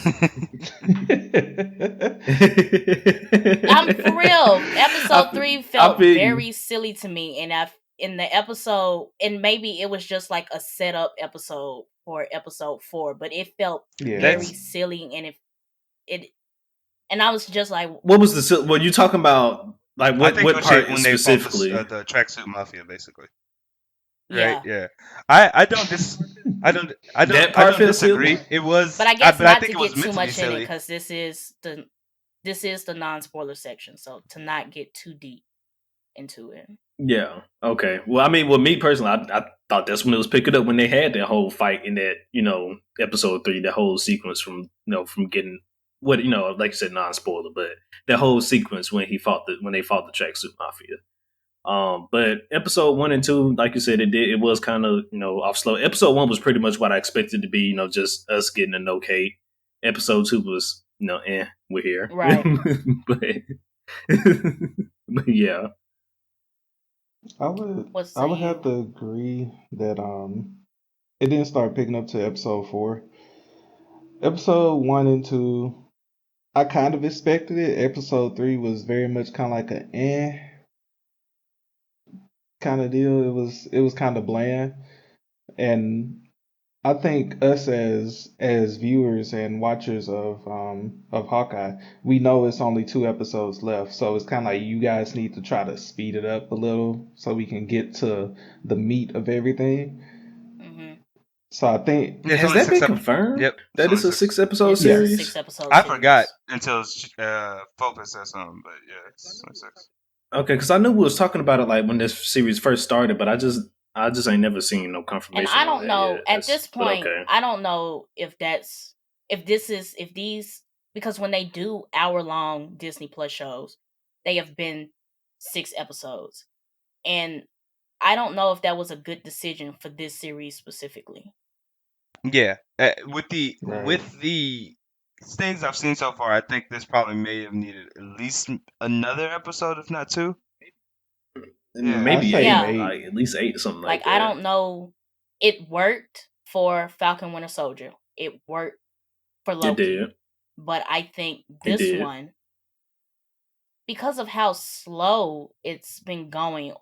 I'm for real. Episode 3 I felt feel you. very silly to me, and in the episode, and maybe it was just like a setup episode for episode 4, but it felt Yeah. very That's silly, and it and I was just like, What was what you talking about? Like I what think what when she part when they fought specifically? the tracksuit mafia, basically. Right? yeah. Yeah. I don't dis That I part don't felt silly. disagree. It was But I guess but I not think to it was get meant too to be much in it, silly. because this is the non-spoiler section, so to not get too deep into it. Yeah. Okay. Well, I mean, with me personally, I thought that's when it was picking up when they had that whole fight in that episode 3, that whole sequence from getting what like you said, non spoiler, but that whole sequence when they fought the tracksuit mafia. But episode 1 and 2, like you said, it was kind of off slow. Episode 1 was pretty much what I expected to be, just us getting to know Kate. Episode 2 was we're here, Right. but but yeah. I would What's I would saying have you? to agree that it didn't start picking up to episode 4. Episode 1 and 2, I kind of expected it. Episode 3 was very much kind of like a kind of deal. It was kind of bland, and I think us as viewers and watchers of Hawkeye, we know it's only 2 episodes left, so it's kind of like you guys need to try to speed it up a little so we can get to the meat of everything. Hmm. So I think, Yeah, it's Has only that six been ep confirmed Yep, it's that only it's a six. 6 episode It's a yes, series? 6 episode I forgot series. until Focus said something, but yeah, it's only six. Okay, because I knew we was talking about it like when this series first started, but I just ain't never seen no And confirmation I on don't that know yet. at this But point. okay, I don't know if these, because when they do hour-long Disney Plus shows, they have been 6 episodes, and I don't know if that was a good decision for this series specifically. Yeah, right. with the things I've seen so far, I think this probably may have needed at least another episode, if not two. Yeah. I maybe say Yeah, 8, eight. like at least 8, something like like I that. don't know. It worked for Falcon Winter Soldier. It worked for It Loki, did. but I think It this did. one, because of how slow it's been going,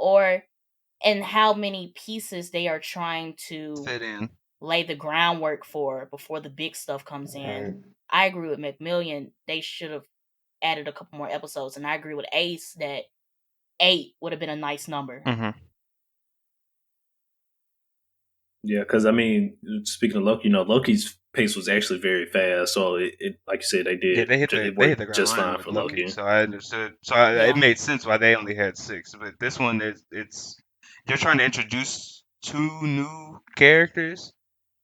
and how many pieces they are trying to Fit in. lay the groundwork for before the big stuff comes in. Right. I agree with McMillian. They should have added a couple more episodes, and I agree with Ace that 8 would have been a nice number. Mm-hmm. Yeah, because I mean, speaking of Loki, Loki's pace was actually very fast. So like you said, Yeah, it they hit worked the ground just running fine with for Loki, Loki. so I understood. So it Yeah. made sense why they only had six. But this one is they're trying to introduce two new characters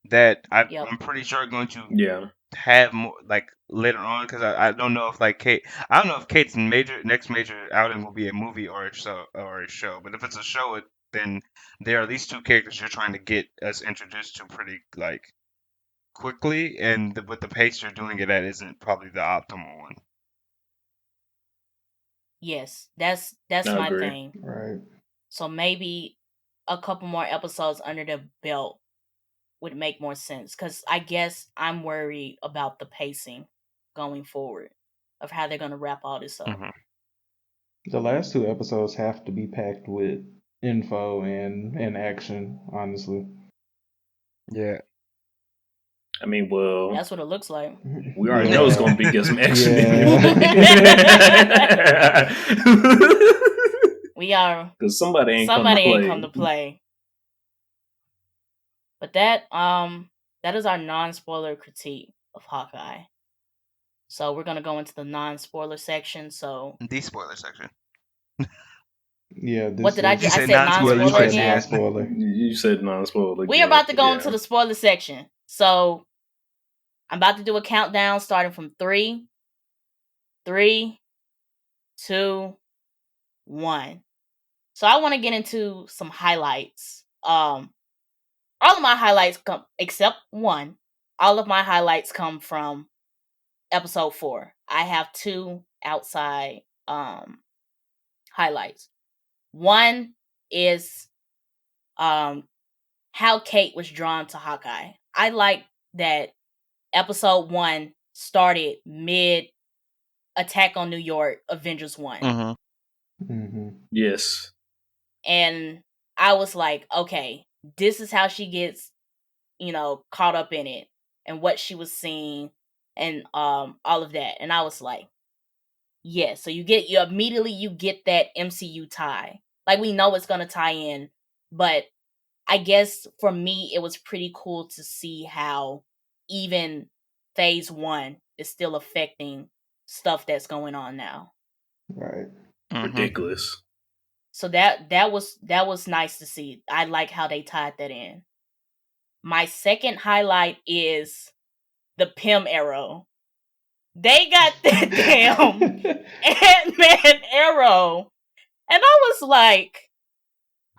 that Yep. I'm pretty sure are going to Yeah, have more like later on, because I don't know if like Kate, I don't know if Kate's next major outing will be a movie or a show, but if it's a show, then there are at least two characters you're trying to get us introduced to pretty quickly, and with the pace you're doing it at isn't probably the optimal one. Yes, that's I my agree. thing. Right. So maybe a couple more episodes under the belt would make more sense, because I guess I'm worried about the pacing going forward of how they're gonna wrap all this up. Mhm. The last two episodes have to be packed with info and action, honestly. Yeah. I mean, well, That's what it looks like. we already know it's going to be get some action. We are, because somebody ain't come to play. But that is our non-spoiler critique of Hawkeye. So we're gonna go into the non-spoiler section. So The spoiler section. Yeah. What did I do? You I said said non-spoiler non-spoiler twice, again. Non-spoiler. You said non-spoiler. We are about to go into the spoiler section. So I'm about to do a countdown starting from 3, 2, 1. So I want to get into some highlights. All of my highlights come, except one. All of my highlights come from episode 4. I have 2 outside highlights. One is how Kate was drawn to Hawkeye. I like that episode 1 started mid Attack on New York, Avengers 1. Mm-hmm. Yes. And I was like, okay, this is how she gets, caught up in it and what she was seeing and all of that. And I was like, yeah, so you immediately get that MCU tie. Like, we know it's gonna tie in, but I guess for me it was pretty cool to see how even phase 1 is still affecting stuff that's going on now. Right. Ridiculous. So that was nice to see. I like how they tied that in. My second highlight is the Pym arrow. They got that damn Ant-Man arrow. And I was like,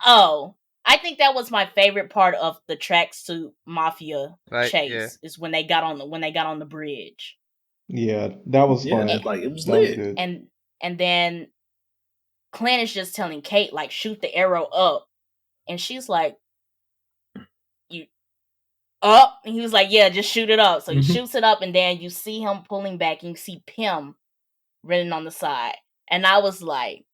oh, I think that was my favorite part of the tracksuit mafia chase, is when they got on the bridge. Yeah, that was fun. Like, it was that lit. Was good. And then Clint is just telling Kate, like, shoot the arrow up. And she's like, you up? And he was like, yeah, just shoot it up. So he shoots it up, and then you see him pulling back, and you see Pym running on the side. And I was like,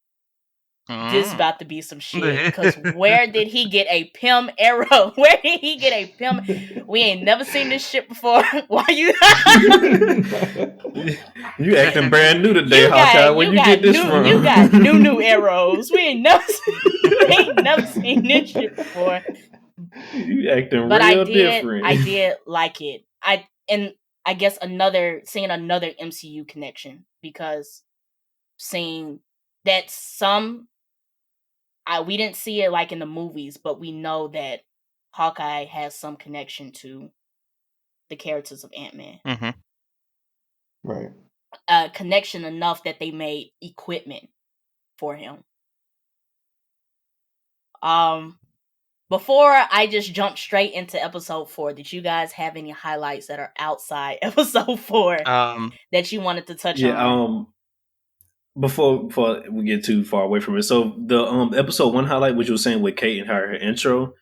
this about to be some shit. Because where did he get a Pym arrow? Where did he get a Pym? We ain't never seen this shit before. Why you? You acting brand new today, Hawkeye. Where you get this from? You got new arrows. We ain't never seen this shit before. You acting real different. I did like it. I guess seeing another MCU connection, because seeing that we didn't see it like in the movies, but we know that Hawkeye has some connection to the characters of Ant-Man. Right. Connection enough that they made equipment for him. Before I just jump straight into episode 4, did you guys have any highlights that are outside episode 4 that you wanted to touch on? Before we get too far away from it, so the episode 1 highlight, which you were saying with Kate and her intro,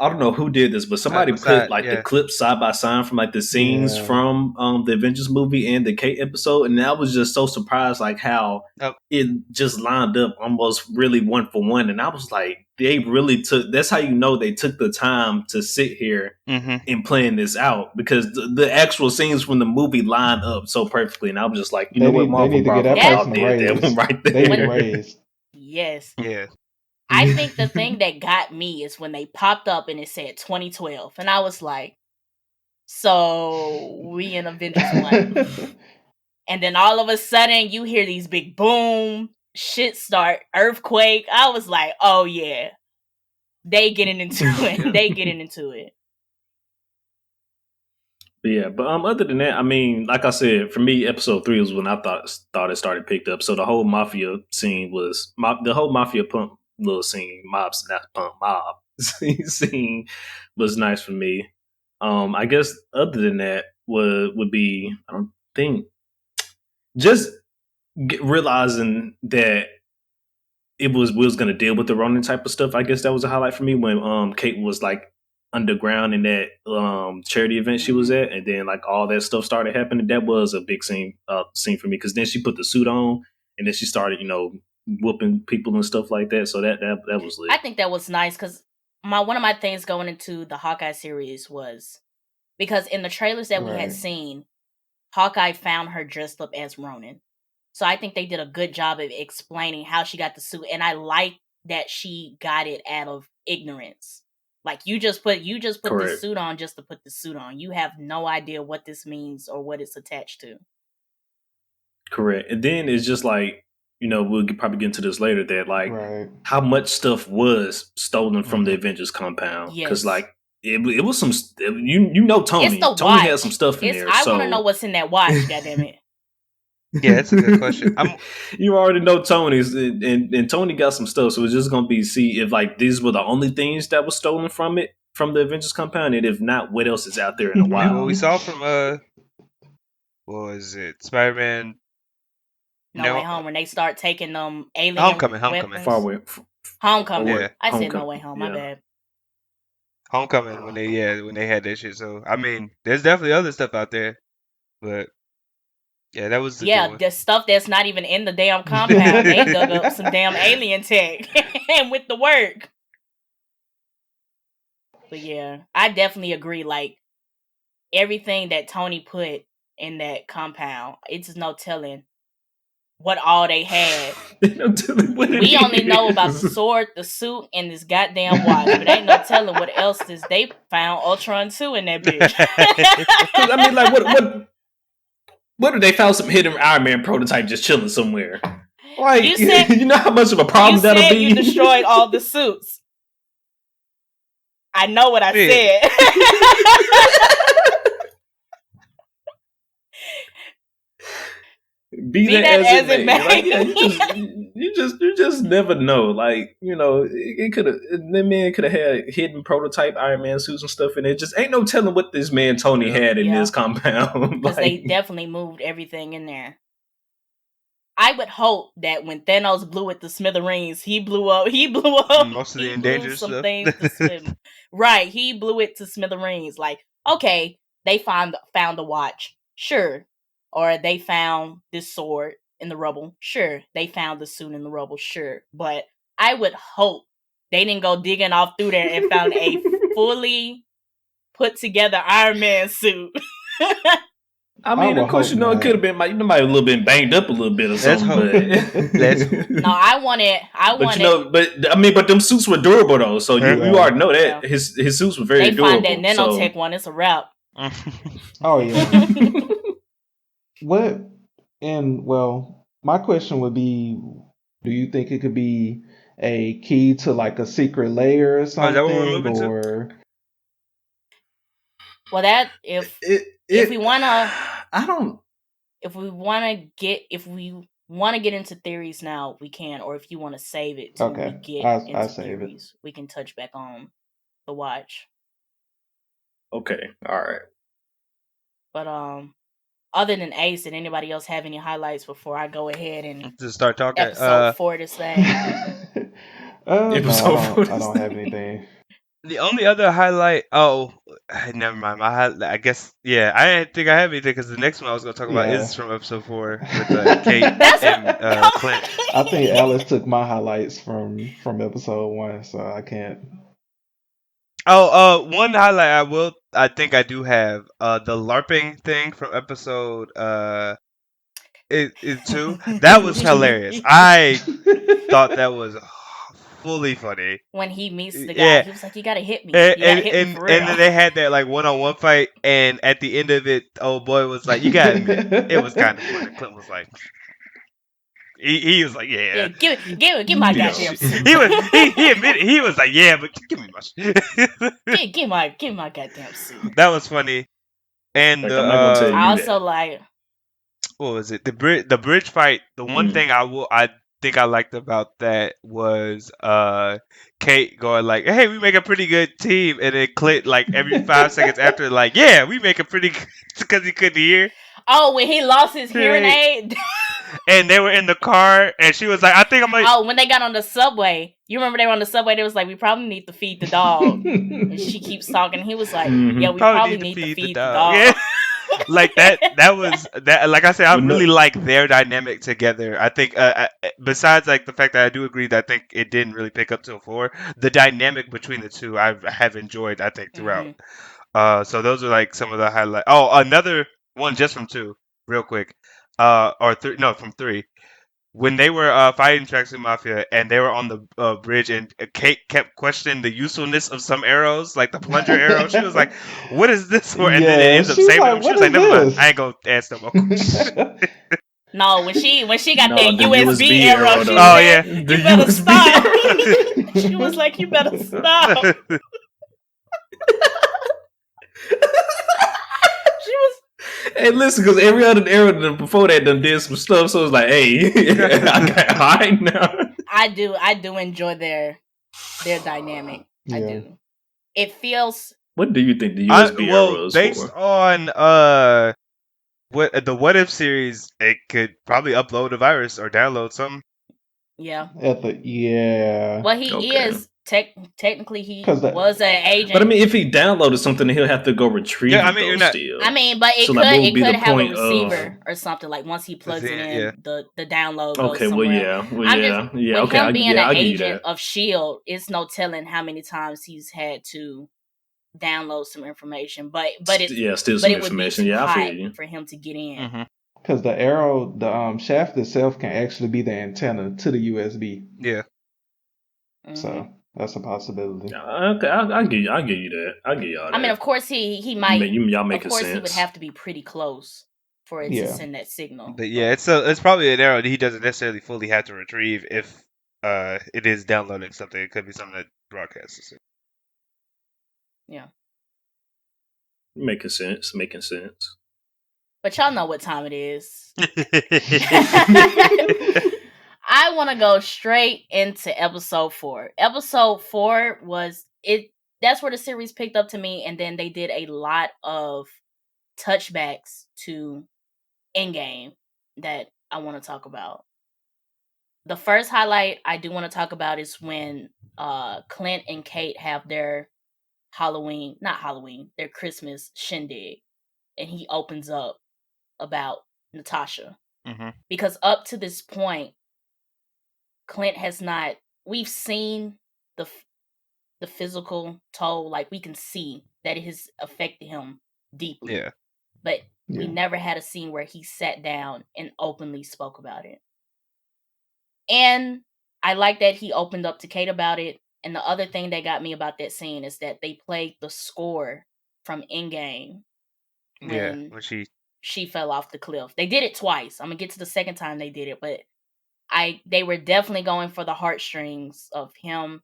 I don't know who did this, but somebody put the clips side by side from like the scenes from the Avengers movie and the Kate episode, and I was just so surprised like how it just lined up almost really one for one, and I was like, they really took. That's how you know they took the time to sit here and plan this out, because the actual scenes from the movie line up so perfectly, and I was just like, you know what, Marvel, they need to get that person raised. That one right there. They need raised. Yes. Yeah. I think the thing that got me is when they popped up and it said 2012, and I was like, so we in Avengers 1. And then all of a sudden you hear these big boom, shit start, earthquake. I was like, oh yeah, they getting into it. They getting into it. Yeah, but other than that, I mean, like I said, for me, episode 3 was when I thought it started picked up. So the whole mafia scene was the whole mafia little scene, mob scene was nice for me. I guess other than that would be, I don't think, just realizing that it was Will's going to deal with the Ronin type of stuff. I guess that was a highlight for me when Kate was like underground in that charity event she was at, and then like all that stuff started happening. That was a big scene for me, because then she put the suit on and then she started, whooping people and stuff like that. So that was lit. I think that was nice, because one of my things going into the Hawkeye series was because in the trailers that we had seen, Hawkeye found her dressed up as Ronin. So I think they did a good job of explaining how she got the suit, and I like that she got it out of ignorance. Like, you just put the suit on just to put the suit on. You have no idea what this means or what it's attached to. Correct. And then it's just like, we'll probably get into this later, that like how much stuff was stolen from the Avengers compound. Because like it was some, Tony. Tony had some stuff in there. I want to know what's in that watch, goddammit. Yeah, that's a good question. You already know Tony's, and Tony got some stuff, so it's just gonna be see if like these were the only things that was stolen from the Avengers compound, and if not, what else is out there in the wild. What we saw from what was it, Spiderman? No Way Home, when they start taking them alien Homecoming. Far away. Homecoming. Yeah. I said No Way Home. My bad. Homecoming, when they had that shit. So I mean, there's definitely other stuff out there, but. Yeah, that was the stuff that's not even in the damn compound. They dug up some damn alien tech and with the work. But yeah, I definitely agree. Like, everything that Tony put in that compound, it's just no telling what all they had. We only know about the sword, the suit, and this goddamn watch, but ain't no telling what else is. They found Ultron 2 in that bitch. I mean, like, what if they found some hidden Iron Man prototype just chilling somewhere? Like, you know how much of a problem that'll be? You destroyed all the suits. I know what I said. Be that as it may. Like, you just never know. Like, it could have. The man could have had hidden prototype Iron Man suits and stuff in it. Just ain't no telling what this man Tony had in this compound. Because they definitely moved everything in there. I would hope that when Thanos blew it to smithereens, he blew up most of the endangered stuff. Right, he blew it to smithereens. Like, okay, they found the watch, sure. Or they found this sword in the rubble. Sure. They found the suit in the rubble. Sure. But I would hope they didn't go digging off through there and found a fully put together Iron Man suit. I mean, of course, it could have been, might have a little been banged up a little bit or something. No, I wanted. But them suits were durable though, so you already know that his suits were very durable. They find that nanotech one, it's a wrap. Oh yeah. My question would be, do you think it could be a key to like a secret layer or something? Or well, that if we wanna, if we wanna get into theories now, we can. Or if you want to save it till we get into theories, we can touch back on the watch. Okay, all right. But other than Ace, did anybody else have any highlights before I go ahead and just start talking? Episode 4 this thing. I don't have anything. The only other highlight. Oh, never mind. I guess. Yeah, I didn't think I have anything because the next one I was going to talk about is from episode 4 with Kate and Clint. I think Alice took my highlights from episode 1, so I can't. Oh, one highlight I think I do have the LARPing thing from episode 2. That was hilarious. I thought that was fully funny. When he meets the guy, he was like, "You gotta hit me." And then they had that like one-on-one fight, and at the end of it, old boy was like, "You gotta admit, it was kind of funny." Clint was like. He was like, yeah. Give my goddamn suit. He admitted, he was like, yeah, but give me my shit. give my goddamn suit. That was funny. And I also like, what was it? The bridge fight. The one thing I thing I liked about that was Kate going like, "Hey, we make a pretty good team," and then Clint like every 5 seconds after like, "Yeah, we make a pretty good," because he couldn't hear. Oh, when he lost his hearing aid. And they were in the car, and she was like, "I think I'm like." Oh, when they got on the subway, you remember they were on the subway? They was like, "We probably need to feed the dog," and she keeps talking. He was like, "Yeah, we probably need to feed the dog." Yeah. Like that was that. Like I said, I Well, no- really like their dynamic together. I think, besides like the fact that I do agree that I think it didn't really pick up till 4, the dynamic between the two I have enjoyed. I think throughout. So those are like some of the highlights. Oh, another one just from 2, real quick. Or 3? No, from 3. When they were fighting Tracksuit Mafia and they were on the bridge, and Kate kept questioning the usefulness of some arrows, like the plunger arrow. She was like, "What is this for?" And then it Yeah, ends up she was saving like, them. She "What was like, is "Never mind. I this?" ain't gonna ask no more questions." No, when she got No, that the USB USB arrow, arrow, she though. Oh said, yeah. "You The better USB stop." She was like, "You better stop." She was. Hey, listen, because every other arrow before that done did some stuff, so it's like, hey, I got high now. I do enjoy their dynamic. I Yeah. do. It feels. What do you think the USB arrow is based for? on what if series, it could probably upload a virus or download something. Yeah. Yeah. Well, he Okay. is technically he 'Cause was an agent. But I mean, if he downloaded something, he'll have to go retrieve Yeah, I it, mean, though, you're not. still. I mean, but it So, could like, what would be the have a point of... receiver or something. Like once he plugs it in, Yeah. the download goes Okay, well, somewhere. yeah. Well, I'm yeah. just Yeah, with okay. him being an I give you agent that. of Shield. It's no telling how many times he's had to download some information. But Still some it would be information. too Yeah, I hot feel you. for him to get in. Mm-hmm. Because the arrow, the shaft itself can actually be the antenna to the USB. Yeah. So that's a possibility. Okay, I'll give you that. I'll give y'all that. I mean, of course he might. Y'all Of making course, sense. he would have to be pretty close for it to Yeah. send that signal. But yeah, it's probably an arrow that he doesn't necessarily fully have to retrieve if it is downloading something. It could be something that broadcasts. Yeah. Making sense. Making sense. But y'all know what time it is. I want to go straight into episode 4. Episode 4 was it. That's where the series picked up to me, and then they did a lot of touchbacks to Endgame that I want to talk about. The first highlight I do want to talk about is when Clint and Kate have their their Christmas shindig, and he opens up about Natasha. Mm-hmm. Because up to this point, Clint has not. We've seen the physical toll, like we can see that it has affected him deeply. Yeah. But we never had a scene where he sat down and openly spoke about it. And I like that he opened up to Kate about it. And the other thing that got me about that scene is that they played the score from Endgame when she fell off the cliff. They did it twice. I'm gonna get to the second time they did it, but they were definitely going for the heartstrings of him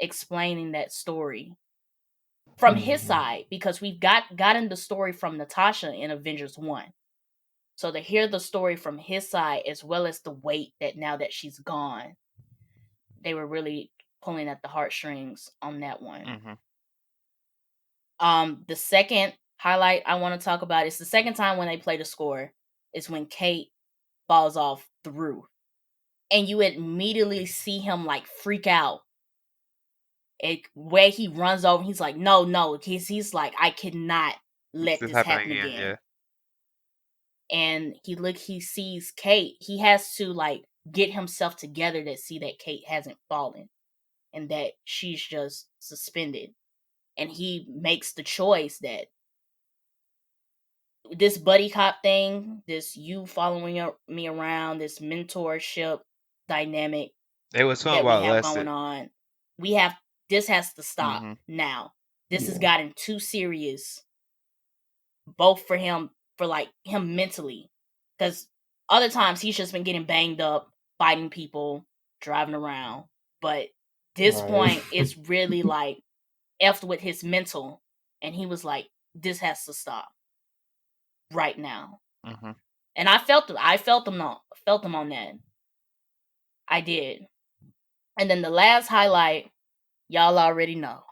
explaining that story from his side, because we've gotten the story from Natasha in Avengers 1. So to hear the story from his side, as well as the weight that now that she's gone, they were really pulling at the heartstrings on that one. The second highlight I want to talk about is the second time when they play the score is when Kate falls off the roof, and you immediately see him like freak out. Where he runs over, he's like, no, he's like, I cannot let this happen again. Yeah. And he sees Kate. He has to like get himself together to see that Kate hasn't fallen and that she's just suspended. And he makes the choice that this buddy cop thing, this you following me around, this mentorship dynamic it was fun that while we have going on, this has to stop now. This has gotten too serious, both for him, for like him mentally, because other times he's just been getting banged up, fighting people, driving around, but this point it's really like effed with his mental, and he was like, this has to stop right now. And I felt him on that. I did. And then the last highlight, y'all already know.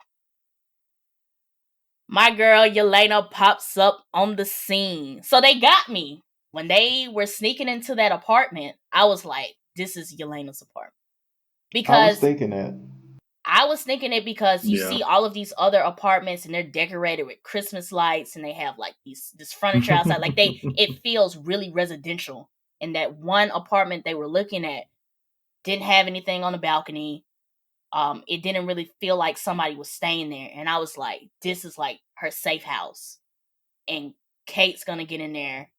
My girl Yelena pops up on the scene. So they got me. When they were sneaking into that apartment, I was like, this is Yelena's apartment. I was Because thinking that. I was thinking it because you see all of these other apartments and they're decorated with Christmas lights and they have like this furniture outside. Like it feels really residential. And that one apartment they were looking at didn't have anything on the balcony. It didn't really feel like somebody was staying there. And I was like, this is like her safe house. And Kate's gonna get in there.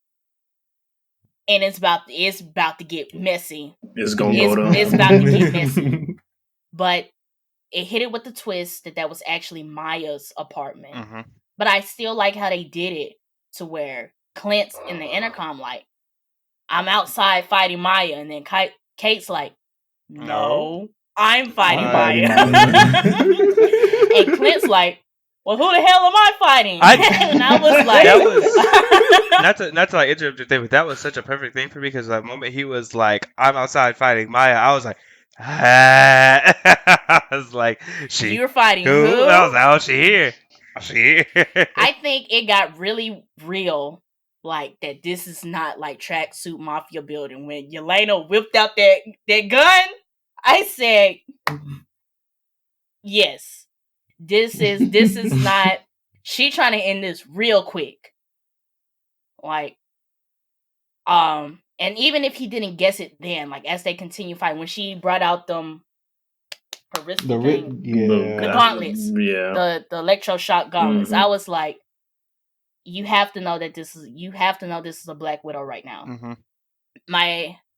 And it's about to get messy. It's gonna go down. It's about to get messy. But it hit it with the twist that was actually Maya's apartment. Mm-hmm. But I still like how they did it to where Clint's in the intercom like, I'm outside fighting Maya. And then Kate's like, no. I'm fighting Maya. And Clint's like, well, who the hell am I fighting? And I was like... not to like interrupt your thing, but that was such a perfect thing for me because the moment he was like, I'm outside fighting Maya, I was like, I was like, you're fighting who? I was like, oh, she here. I think it got really real, like that this is not like tracksuit mafia building. When Yelena whipped out that gun, I said, yes, this is not. She trying to end this real quick, like, and even if he didn't guess it then, like as they continue fighting, when she brought out them. The gauntlets, the electroshock gauntlets. I was like, you have to know this is a Black Widow right now. Mm-hmm.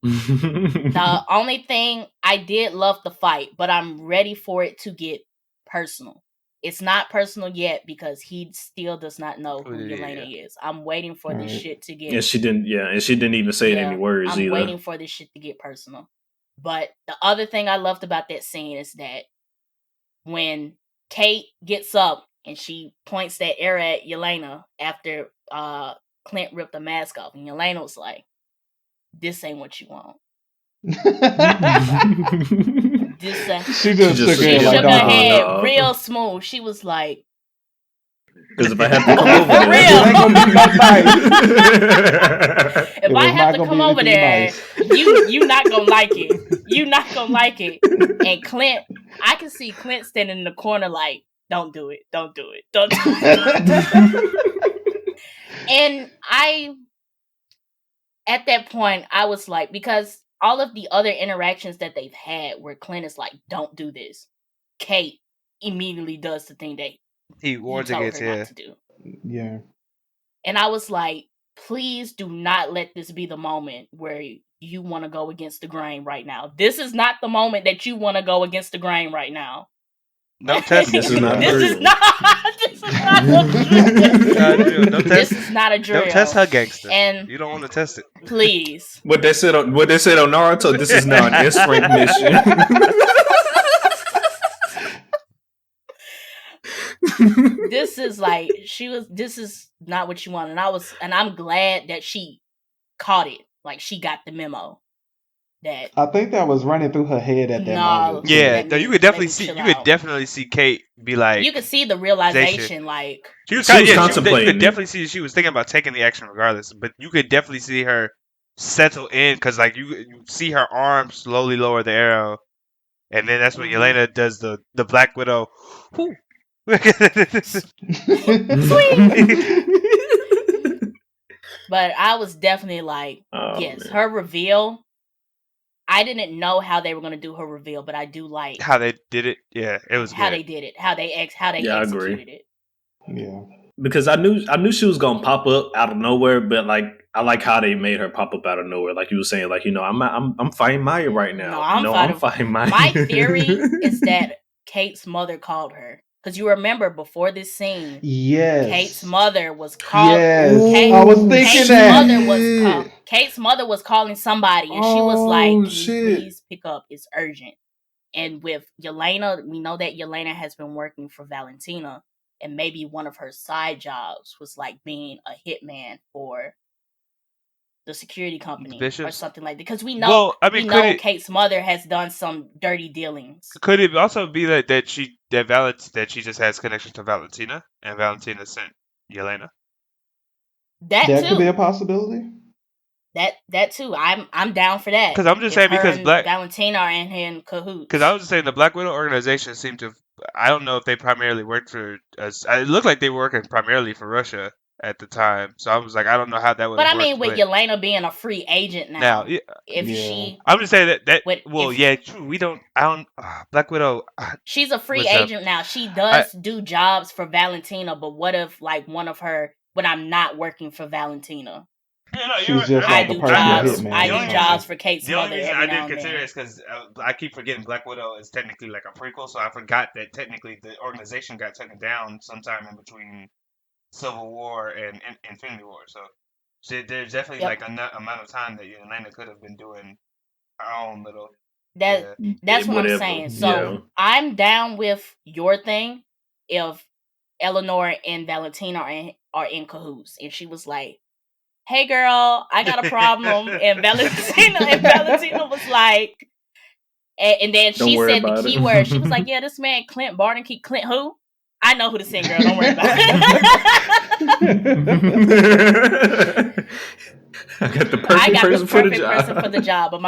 The only thing I did love the fight, but I'm ready for it to get personal. It's not personal yet because he still does not know who Yelena is. I'm waiting for this shit to get. And she didn't even say any words I'm either. waiting for this shit to get personal. But the other thing I loved about that scene is that when Kate gets up and she points that arrow at Yelena after Clint ripped the mask off, and Yelena was like, this ain't what you want. She just shook her head real smooth. She was like, because if I have to come over there, if I have to come over there, you not gonna like it. You not gonna like it. And Clint, I can see Clint standing in the corner like, don't do it, don't do it, don't do it. And at that point, I was like, because all of the other interactions that they've had where Clint is like, don't do this, Kate immediately does the thing that he warns against not to do. Yeah. And I was like, please do not let this be the moment where you want to go against the grain right now. This is not the moment that you want to go against the grain right now. Don't test this. This is not This is not a drill. Don't test her gangster. And you don't want to test it. Please. What they said on Naruto, this is now an S-rank mission. This is like this is not what you want. And I'm glad that she caught it. Like she got the memo. That I think that was running through her head at that moment. Yeah, you could definitely see Kate be like, you could see the realization, like she was contemplating. You could definitely see she was thinking about taking the action regardless, but you could definitely see her settle in because like you see her arm slowly lower the arrow, and then that's when Yelena does the Black Widow. Sweet. But I was definitely like, yes, her reveal. I didn't know how they were going to do her reveal, but I do like how they did it. Yeah, it was how good. they did it, how they executed it. Yeah, because I knew she was going to pop up out of nowhere, but like I like how they made her pop up out of nowhere. Like you were saying, like I'm fighting Maya right now. I'm fighting Maya. My theory is that Kate's mother called her. Because you remember before this scene, Kate's mother was called. Yes, I was thinking Kate's mother was calling somebody, and she was like, "Can you please pick up? It's urgent." And with Yelena, we know that Yelena has been working for Valentina, and maybe one of her side jobs was like being a hitman for the security company or Bishops? something like that. Because we know, Well, I mean, we know Kate's mother has done some dirty dealings. Could it also be that she just has connection to Valentina, and Valentina sent Yelena? That too could be a possibility. That too. I'm down for that. Because I'm just saying, because Valentina are in cahoots. Because I was just saying the Black Widow organization seemed to. I don't know if they primarily worked for us. It looked like they were working primarily for Russia at the time. So I was like, I don't know how that would. But I mean, with Yelena being a free agent now, I'm just saying that. True. We don't. I don't. Black Widow. She's a free agent now. She does do jobs for Valentina, but what if like one of her? When I'm not working for Valentina. Yeah, no, she's just like a personal hitman. I do jobs for Kate's mother. The only reason I didn't consider it is because I keep forgetting Black Widow is technically like a prequel, so I forgot that technically the organization got taken down sometime in between Civil War and Infinity War. So there's definitely like an amount of time that Yelena could have been doing her own little. That's what I'm saying. So I'm down with your thing if Eleanor and Valentina are in cahoots, and she was like, hey girl, I got a problem. And Valentina was like, and then she said the key word. She was like, yeah, this man Clint Barton, Clint who? I know who to send, girl. Don't worry about it. I got the perfect person for the job. But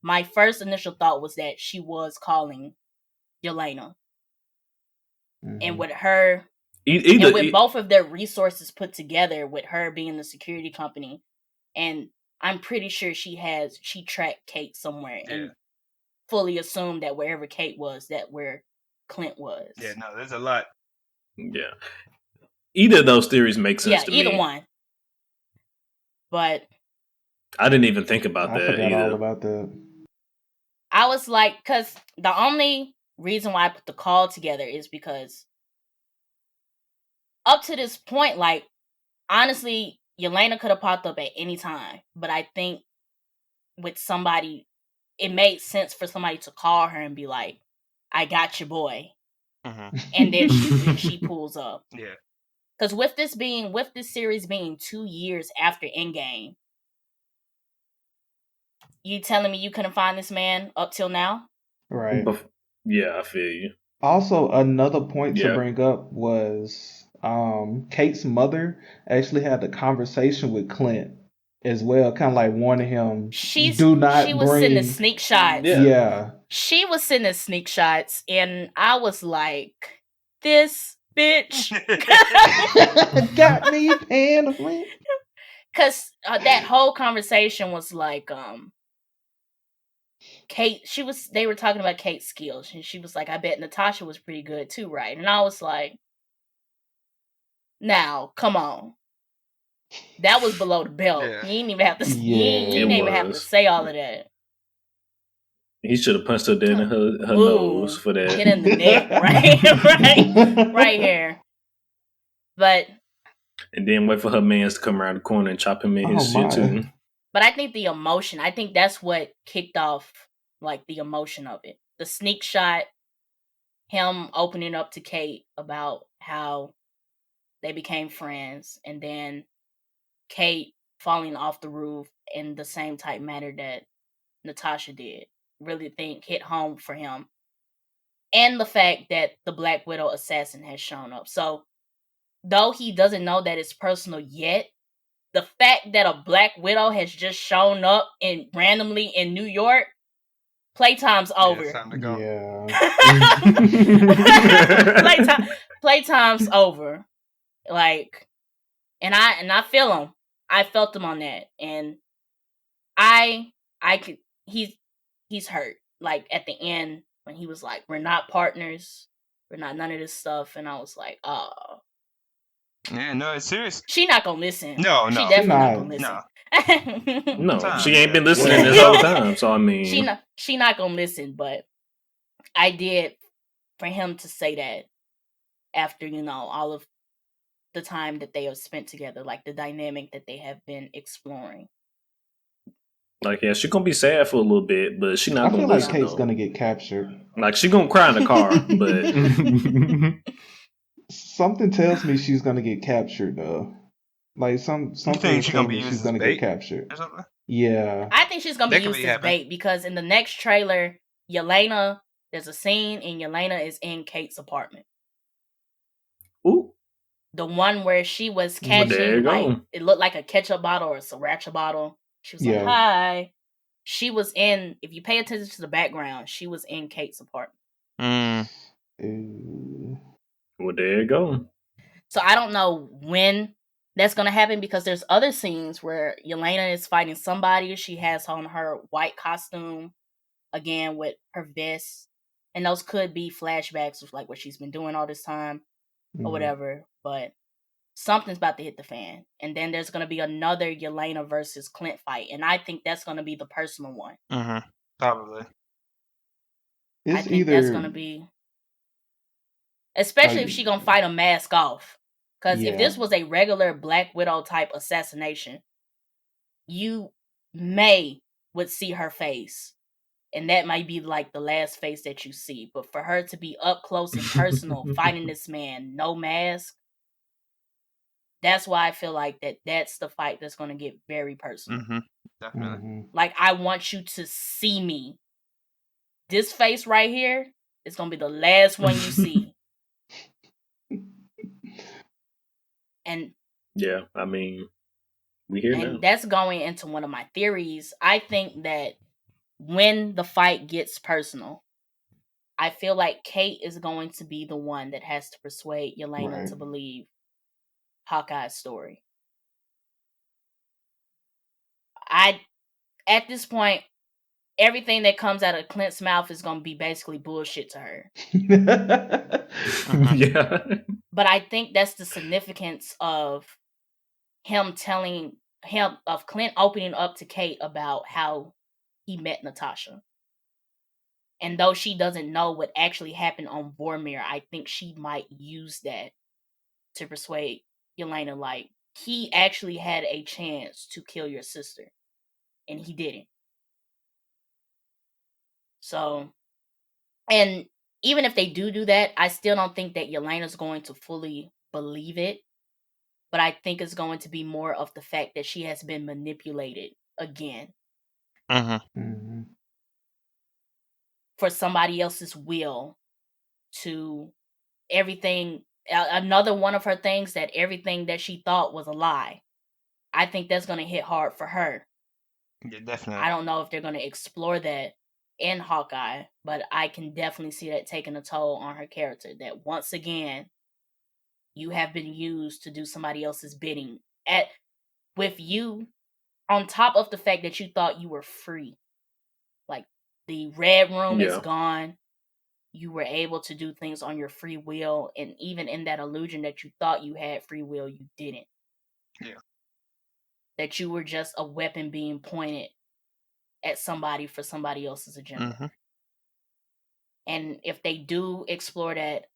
my first initial thought was that she was calling Yelena. Mm-hmm. And with her... with both of their resources put together, with her being the security company, and I'm pretty sure she tracked Kate somewhere and fully assumed that wherever Kate was, that where Clint was. Yeah, no, there's a lot. Yeah. Either of those theories make sense to me. Yeah, either one. But I didn't even think about that forgot either. all about that. I was like, because the only reason why I put the call together is because up to this point, like, honestly, Yelena could have popped up at any time. But I think with somebody, it made sense for somebody to call her and be like, I got your boy. Mm-hmm. And then she pulls up. Yeah. Because with this series being 2 years after Endgame, you telling me you couldn't find this man up till now? Right. Yeah, I feel you. Also, another point to bring up was Kate's mother actually had a conversation with Clint as well, kind of like warning him, She was sending sneak shots. Yeah. She was sending sneak shots, and I was like, this bitch got me handling. Because that whole conversation was like, Kate, they were talking about Kate's skills, and she was like, I bet Natasha was pretty good too, right? And I was like, now, come on. That was below the belt. Yeah. You didn't even have to say all of that. He should have punched her dead in her nose for that. Get in the neck, right here. But and then wait for her mans to come around the corner and chop him in his shit too. But I think the emotion, that's what kicked off like the emotion of it. The sneak shot, him opening up to Kate about how they became friends, and then Kate falling off the roof in the same type manner that Natasha did. Really hit home for him. And the fact that the Black Widow assassin has shown up. So, though he doesn't know that it's personal yet, the fact that a Black Widow has just shown up randomly in New York, playtime's over. It's time to go. Yeah. Playtime's over. Like, and I feel him. I felt him on that, and I could. He's hurt. Like at the end when he was like, "We're not partners. We're not none of this stuff," and I was like, "Oh." Yeah, no, it's serious. She not gonna listen. No, she definitely not gonna listen. No, she ain't been listening this whole time. So I mean, she not gonna listen. But I did for him to say that after all of the time that they have spent together, like the dynamic that they have been exploring. Like, yeah, she's gonna be sad for a little bit, but she not gonna listen. I feel like Kate's gonna get captured. Like, she gonna cry in the car, but something tells me she's gonna get captured, though. Like You something think was she's gonna telling be me used she's as gonna get bait captured. or something? Yeah. I think she's gonna be That could used be as happening. bait because in the next trailer, Yelena, there's a scene and Yelena is in Kate's apartment. Ooh. The one where she was Well, there you catching, like, go. it looked like a ketchup bottle or a sriracha bottle. She was like, Yeah. hi. She was in, if you pay attention to the background, she was in Kate's apartment. Ooh. Well, there you go. So I don't know when that's going to happen because there's other scenes where Yelena is fighting somebody. She has on her white costume, again, with her vest. And those could be flashbacks of like what she's been doing all this time or whatever. But something's about to hit the fan. And then there's going to be another Yelena versus Clint fight. And I think that's going to be the personal one. Probably. It's I think that's either going to be... Especially if she going to fight a mask off. Because if this was a regular Black Widow type assassination, you would see her face. And that might be like the last face that you see. But for her to be up close and personal fighting this man, no mask, that's why I feel like that's the fight that's going to get very personal. Definitely. Like, I want you to see me. This face right here is going to be the last one you see. And yeah, I mean, we here now. And that's going into one of my theories. I think that when the fight gets personal, I feel like Kate is going to be the one that has to persuade Yelena to believe Hawkeye's story. At this point, everything that comes out of Clint's mouth is going to be basically bullshit to her. Yeah. But I think that's the significance of Clint opening up to Kate about how he met Natasha. And though she doesn't know what actually happened on Vormir, I think she might use that to persuade Yelena, like, he actually had a chance to kill your sister, and he didn't. So, and even if they do that, I still don't think that Yelena's going to fully believe it. But I think it's going to be more of the fact that she has been manipulated again. For somebody else's will to everything. Another one of her things that everything that she thought was a lie. I think that's going to hit hard for her. Yeah, definitely. I don't know if they're going to explore that in Hawkeye, but I can definitely see that taking a toll on her character. That once again, you have been used to do somebody else's bidding. With you, on top of the fact that you thought you were free. Like, the red room is gone. You were able to do things on your free will, and even in that illusion that you thought you had free will, you didn't. Yeah. That you were just a weapon being pointed at somebody for somebody else's agenda. And if they do explore that,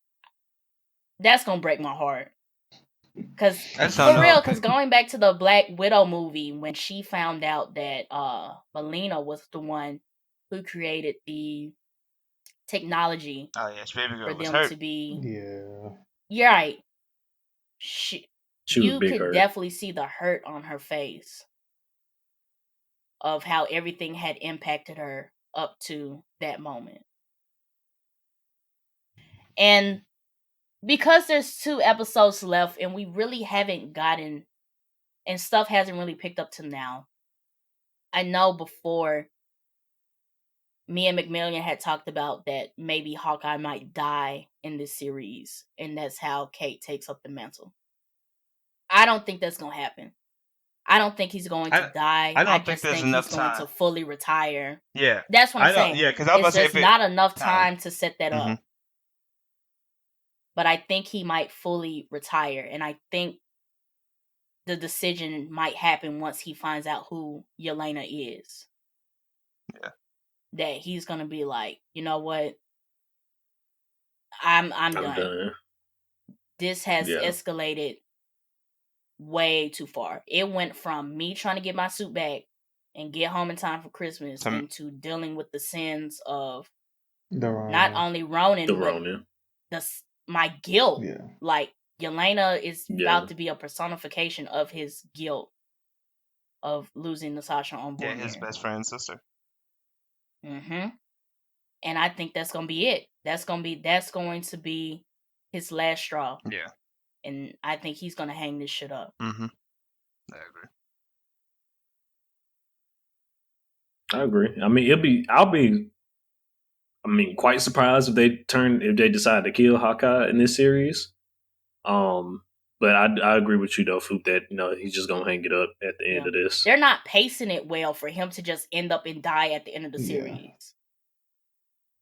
that's gonna break my heart. Because for real, because going back to the Black Widow movie, when she found out that Melina was the one who created the technology for them to be... You're right. You could hurt. definitely see the hurt on her face of how everything had impacted her up to that moment. And because there's 2 episodes left and we really haven't gotten, and stuff hasn't really picked up to now. I know before, me and McMillian had talked about that maybe Hawkeye might die in this series, and that's how Kate takes up the mantle. I don't think that's going to happen. I don't think he's going to die. I don't just think there's think enough he's going time to fully retire. Yeah. That's what I'm saying. Yeah, because I was about to say, there's not enough time to set that up. But I think he might fully retire, and I think the decision might happen once he finds out who Yelena is. Yeah. That he's gonna be like, you know what? I'm done. This has escalated way too far. It went from me trying to get my suit back and get home in time for Christmas into dealing with the sins of not only Ronan, but my guilt. Like, Yelena is Yeah. about to be a personification of his guilt of losing Natasha on board. Yeah, his best friend's sister. And I think that's gonna be it. That's going to be his last straw. Yeah. And I think he's gonna hang this shit up. I agree. I mean, I'll be quite surprised if they decide to kill Hawkeye in this series. But I agree with you though, Foop, that he's just gonna hang it up at the end of this. They're not pacing it well for him to just end up and die at the end of the series.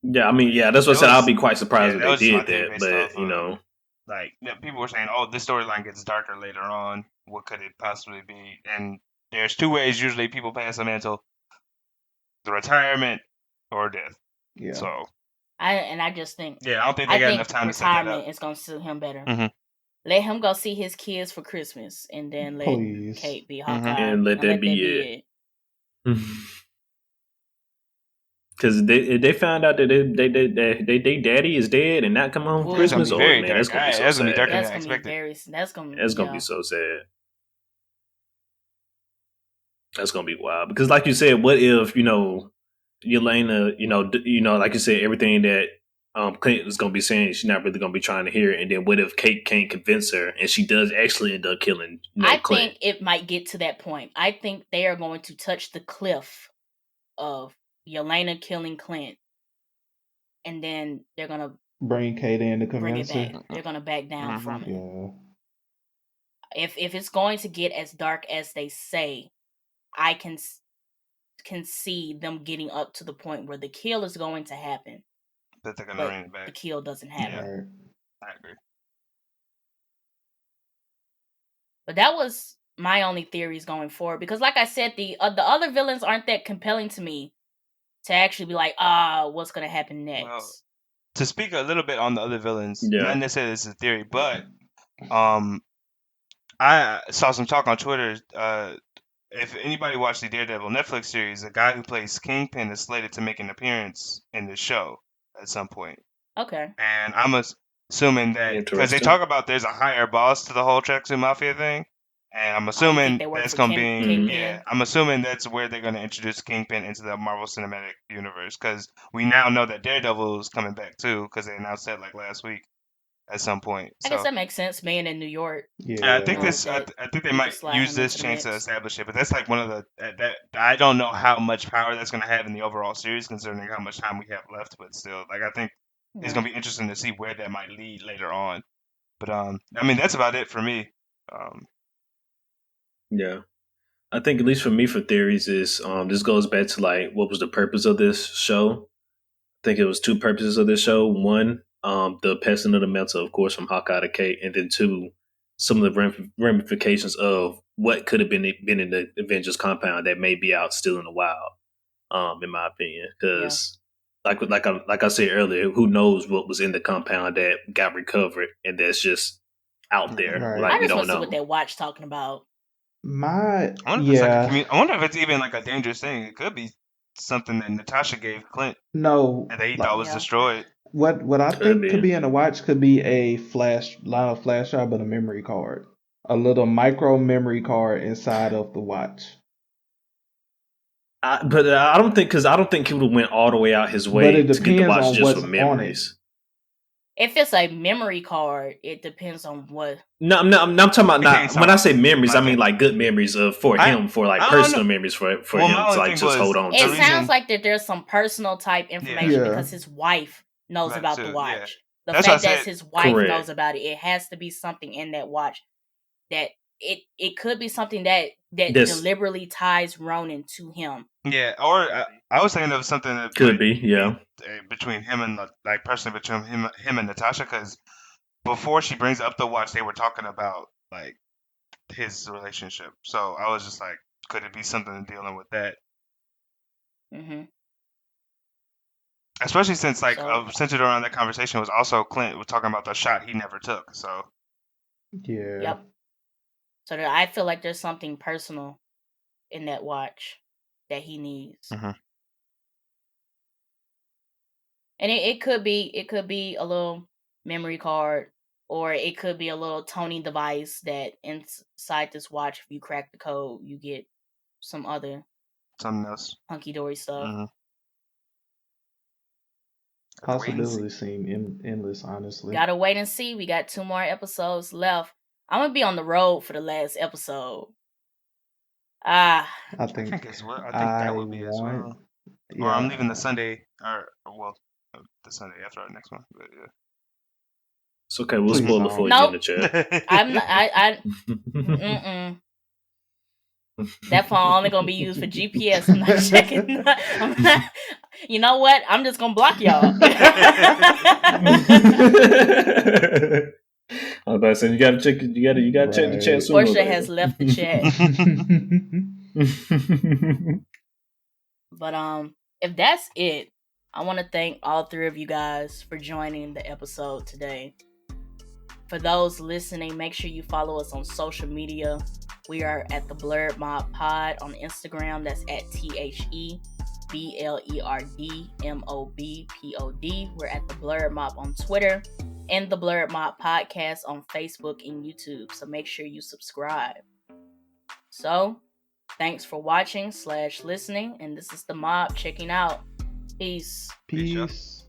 Yeah, I mean, that's what I said. I'll be quite surprised if they did that. But like people were saying, "Oh, this storyline gets darker later on. What could it possibly be?" And there's two ways usually people pass the mantle: the retirement or death. Yeah. So I just think I don't think they got enough time to set that up. Retirement is gonna suit him better. Let him go see his kids for Christmas, and then let Kate be Hawkeye, and let that be it. Because they found out that they daddy is dead and not come home for Christmas. Oh man, that's gonna be so sad. That's gonna be so sad. That's gonna be wild. Because like you said, what if Yelena, like you said, everything that Clint was gonna be saying, she's not really gonna be trying to hear it. And then what if Kate can't convince her, and she does actually end up killing? I Clint? think it might get to that point. I think they are going to touch the cliff of Yelena killing Clint, and then they're gonna bring Kate in to convince her. her. They're gonna back down from it. Yeah. If it's going to get as dark as they say, I can see them getting up to the point where the kill is going to happen, but they're gonna bring it back. The kill doesn't happen. I agree. But that was my only theories going forward, because like I said, the other villains aren't that compelling to me to actually be like, what's gonna happen next? Well, to speak a little bit on the other villains, not necessarily this is a theory, but I saw some talk on Twitter. If anybody watched the Daredevil Netflix series, the guy who plays Kingpin is slated to make an appearance in the show at some point. Okay. And I'm assuming that because they talk about there's a higher boss to the whole Tracksuit Mafia thing, and I'm assuming that's going to be I'm assuming that's where they're going to introduce Kingpin into the Marvel Cinematic Universe, because we now know that Daredevil is coming back too, because they announced that like last week at some point. I guess that makes sense, being in New York. Yeah, I think I think they might use this chance to establish it, but that's like one of the that I don't know how much power that's going to have in the overall series, considering how much time we have left. But still, like I think it's going to be interesting to see where that might lead later on. But I mean, that's about it for me. Yeah, I think at least for me, for theories is this goes back to like what was the purpose of this show. I think it was two purposes of this show. One, the passing of the mantle, of course, from Hawkeye to Kate, and then two, some of the ramifications of what could have been in the Avengers compound that may be out still in the wild. In my opinion, because like I said earlier, who knows what was in the compound that got recovered and that's just out there. Right. Like we don't want to know see what that watch talking about. I wonder if it's even like a dangerous thing. It could be something that Natasha gave Clint. No, and that he thought was destroyed. What I think could be in the watch could be a flash drive, but a memory card, a little micro memory card inside of the watch. But I don't think he would have went all the way out his way to get the watch just for memories. If it's a memory card, it depends on what. No, I'm talking about not. When I say memories, I mean like good memories for him, for like personal memories for him to like just hold on to. It sounds like that there's some personal type information because his wife knows about the watch. The fact that his wife knows about it, it has to be something in that watch that it could be something that deliberately ties Ronan to him. Yeah, or I was thinking of something that could be, between him and personally between him and Natasha, because before she brings up the watch, they were talking about like his relationship. So I was just like, could it be something dealing with that? Mm-hmm. Especially since centered around that conversation was also Clint was talking about the shot he never took. So yeah. Yep. So I feel like there's something personal in that watch that he needs. Mm-hmm. And it could be a little memory card or it could be a little toning device that inside this watch, if you crack the code, you get some other something else. hunky dory stuff. Mm-hmm. Possibilities seem endless, honestly. Gotta wait and see. We got 2 more episodes left. I'm gonna be on the road for the last episode. I think as well. I think that would be as well. Yeah. Or I'm leaving the Sunday, or well, the Sunday after our next one. But yeah. It's okay. We'll spoil it for you in the chat. I'm not. Mm-mm. That phone only gonna be used for GPS. I'm not checking. I'm not, you know what? I'm just gonna block y'all. I was about to say you gotta check. You gotta check the chat. Portia has left the chat. But if that's it, I want to thank all 3 of you guys for joining the episode today. For those listening, make sure you follow us on social media. We are at the Blerd Mob Pod on Instagram. That's at TheBlerdMobPod. We're at the Blerd Mob on Twitter and the Blerd Mob Podcast on Facebook and YouTube. So make sure you subscribe. So, thanks for watching / listening. And this is the Mob checking out. Peace. Peace.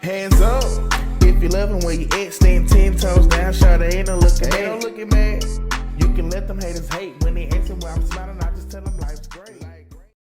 Hands up. If you loving where you at, stand 10 toes down. Shout out, ain't no looking mad. You can let them haters hate when they asking why I'm smiling. I just tell them life's great.